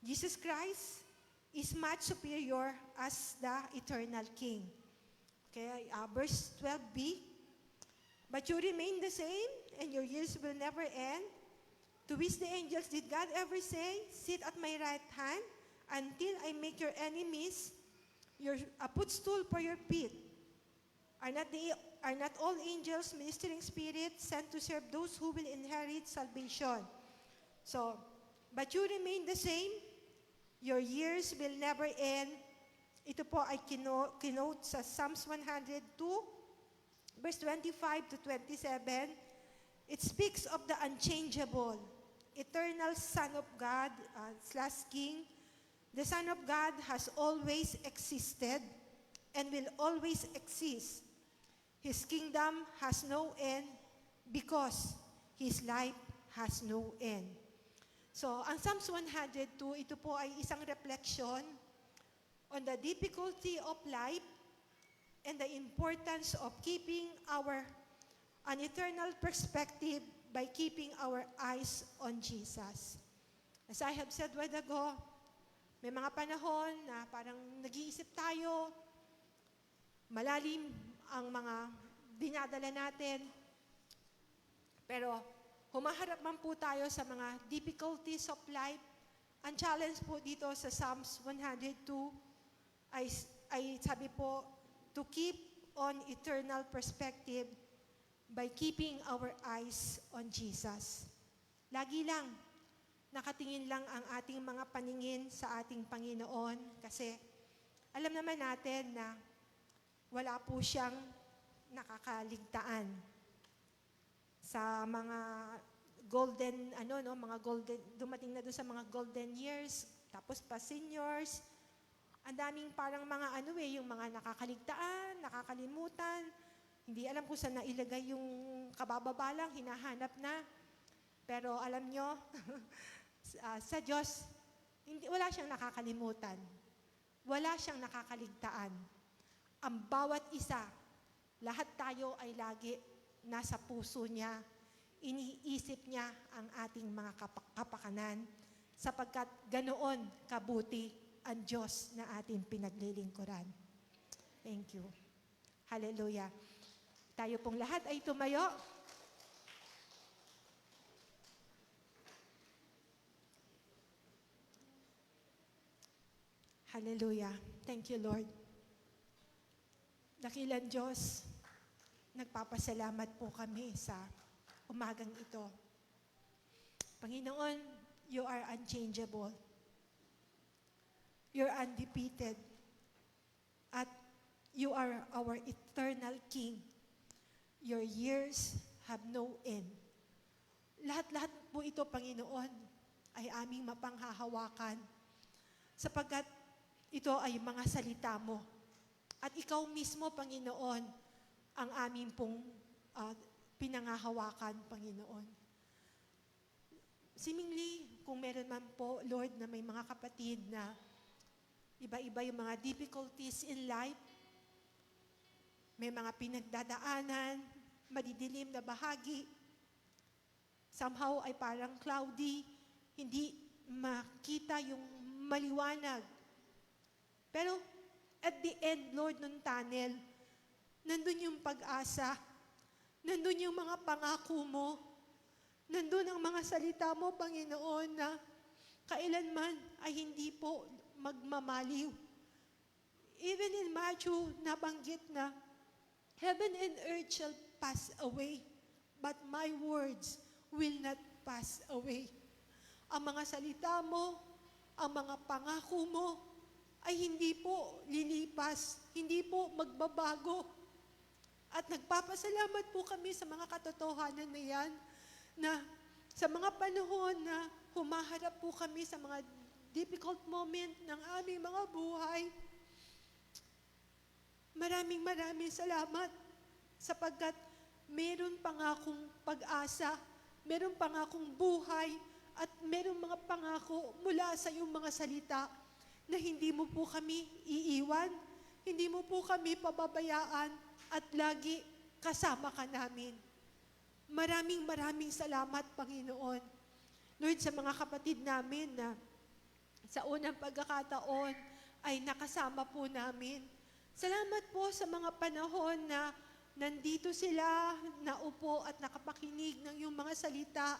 Jesus Christ is much superior as the eternal King. Okay, verse 12b, but you remain the same, and your years will never end. To which the angels did God ever say, sit at my right hand until I make your enemies a footstool for your feet? Are not all angels ministering spirits sent to serve those who will inherit salvation? So, but you remain the same, your years will never end. Ito po ay kinote sa Psalms 102, verse 25 to 27. It speaks of the unchangeable, eternal Son of God / King. The Son of God has always existed and will always exist. His kingdom has no end because His life has no end. So, ang Psalms 102, ito po ay isang reflection on the difficulty of life and the importance of keeping an eternal perspective by keeping our eyes on Jesus. As I have said a while ago, may mga panahon na parang nag-iisip tayo, malalim ang mga dinadala natin, pero humaharap man po tayo sa mga difficulties of life. Ang challenge po dito sa Psalms 102 ay sabi po, to keep on eternal perspective by keeping our eyes on Jesus. Lagi lang, nakatingin lang ang ating mga paningin sa ating Panginoon kasi alam naman natin na wala po siyang nakakaligtaan sa mga dumating na doon sa mga golden years, tapos pa seniors. Ang daming parang mga yung mga nakakaligtaan, nakakalimutan. Hindi alam kung saan nailagay yung kabababalang, hinahanap na. Pero alam nyo, sa Diyos, wala siyang nakakalimutan. Wala siyang nakakaligtaan. Ang bawat isa, lahat tayo ay lagi nasa puso niya. Iniisip niya ang ating mga kapakanan sapagkat ganoon kabuti ang Diyos na ating pinaglilingkuran. Thank you. Hallelujah. Tayo pong lahat ay tumayo. Hallelujah. Thank you, Lord. Dakilang Diyos, nagpapasalamat po kami sa umagang ito. Panginoon, you are unchangeable. You're undefeated. At you are our eternal King. Your years have no end. Lahat-lahat po ito, Panginoon, ay aming mapanghahawakan sapagkat ito ay mga salita mo. At ikaw mismo, Panginoon, ang aming pong pinangahawakan, Panginoon. Seemingly, kung meron man po, Lord, na may mga kapatid na iba-iba yung mga difficulties in life, may mga pinagdadaanan, madidilim na bahagi, somehow ay parang cloudy, hindi makita yung maliwanag. Pero at the end, Lord, ng tunnel, nandun yung pag-asa, nandun yung mga pangako mo, nandun ang mga salita mo, Panginoon, na kailanman ay hindi po magmamaliw. Even in Matthew, nabanggit na, heaven and earth shall pass away, but my words will not pass away. Ang mga salita mo, ang mga pangako mo, ay hindi po lilipas, hindi po magbabago. At nagpapasalamat po kami sa mga katotohanan na yan, na sa mga panahon na humaharap po kami sa mga difficult moment ng aming mga buhay, maraming salamat sapagkat meron pangakong pag-asa, meron pangakong buhay, at meron mga pangako mula sa iyong mga salita na hindi mo po kami iiwan, hindi mo po kami pababayaan at lagi kasama ka namin. Maraming salamat, Panginoon. Lord, sa mga kapatid namin na sa unang pagkakataon ay nakasama po namin. Salamat po sa mga panahon na nandito sila, naupo at nakapakinig ng iyong mga salita.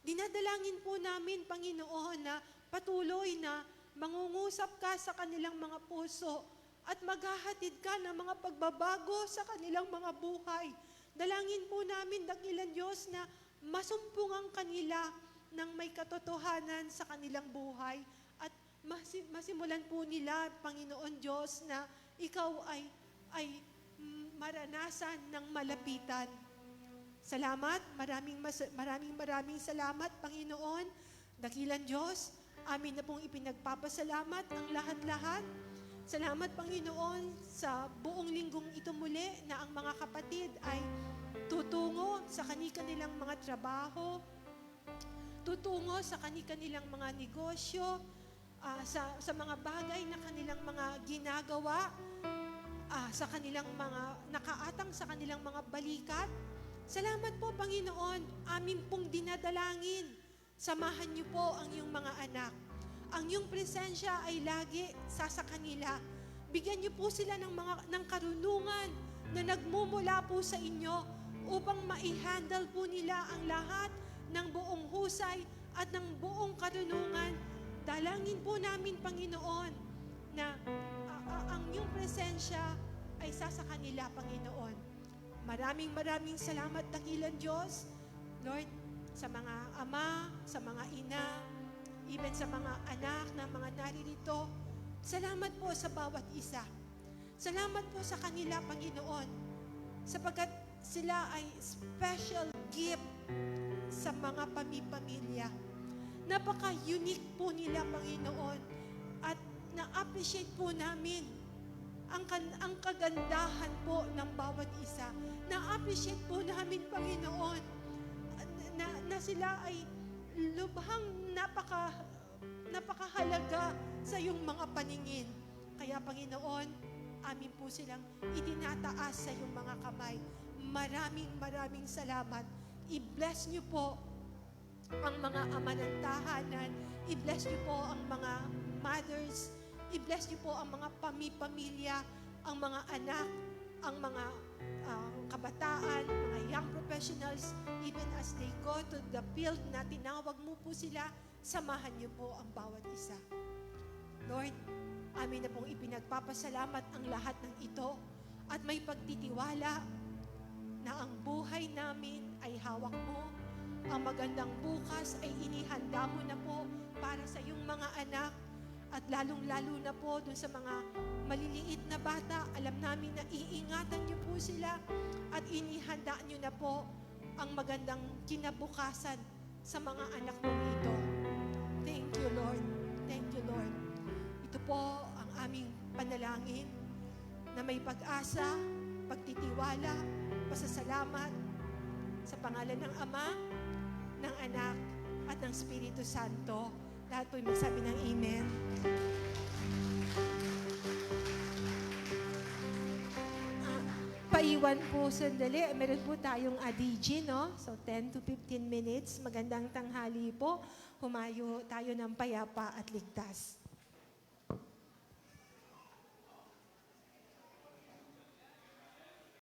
Dinadalangin po namin, Panginoon, na patuloy na mangungusap ka sa kanilang mga puso at maghahatid ka ng mga pagbabago sa kanilang mga buhay. Dalangin po namin, dakilang Diyos, na masumpungan kanila ng may katotohanan sa kanilang buhay at masimulan po nila, Panginoon Diyos, na ikaw ay maranasan ng malapitan. Salamat, maraming salamat, Panginoon. Dakilang Diyos, amin na pong ipinagpapasalamat ang lahat-lahat. Salamat, Panginoon, sa buong linggong ito muli na ang mga kapatid ay tutungo sa kanilang mga trabaho, tutungo sa kanilang mga negosyo, sa mga bagay na kanilang mga ginagawa, sa kanilang mga nakaatang sa kanilang mga balikat. Salamat po, Panginoon, amin pong dinadalangin. Samahan niyo po ang iyong mga anak. Ang iyong presensya ay lagi sa kanila. Bigyan niyo po sila ng karunungan na nagmumula po sa inyo upang ma-handle po nila ang lahat ng buong husay at ng buong karunungan. Dalangin po namin, Panginoon, na ang iyong presensya ay sa kanila, Panginoon. Maraming salamat, dakilang Diyos. Lord, sa mga ama, sa mga ina, even sa mga anak na mga naririto, salamat po sa bawat isa. Salamat po sa kanila, Panginoon, sapagkat sila ay special gift sa mga pamilya. Napaka-unique po nila, Panginoon, at na-appreciate po namin ang kagandahan po ng bawat isa. Na-appreciate po namin, Panginoon, na sila ay lubhang napakahalaga sa iyong mga paningin. Kaya, Panginoon, amin po silang itinataas sa iyong mga kamay. Maraming salamat. I-bless niyo po ang mga ama ng tahanan. I-bless niyo po ang mga mothers. I-bless niyo po ang mga pamilya, ang mga anak, ang mga kabataan, mga young professionals, even as they go to the field na tinawag mo po sila, samahan niyo po ang bawat isa. Lord, amin na pong ipinagpapasalamat ang lahat ng ito at may pagtitiwala na ang buhay namin ay hawak mo. Ang magandang bukas ay inihanda mo na po para sa iyong mga anak at lalong-lalo na po dun sa mga maliliit na bata. Alam namin na iingatan niyo po sila at inihanda niyo na po ang magandang kinabukasan sa mga anak mo ito. Thank you, Lord. Thank you, Lord. Ito po ang aming panalangin na may pag-asa, pagtitiwala, pasasalamat sa pangalan ng Ama, ng Anak, at ng Espiritu Santo. Lahat po'y magsabi ng Amen. Paiwan po sandali. Meron po tayong ADG, no? So 10 to 15 minutes. Magandang tanghali po. Humayo tayo ng payapa at ligtas.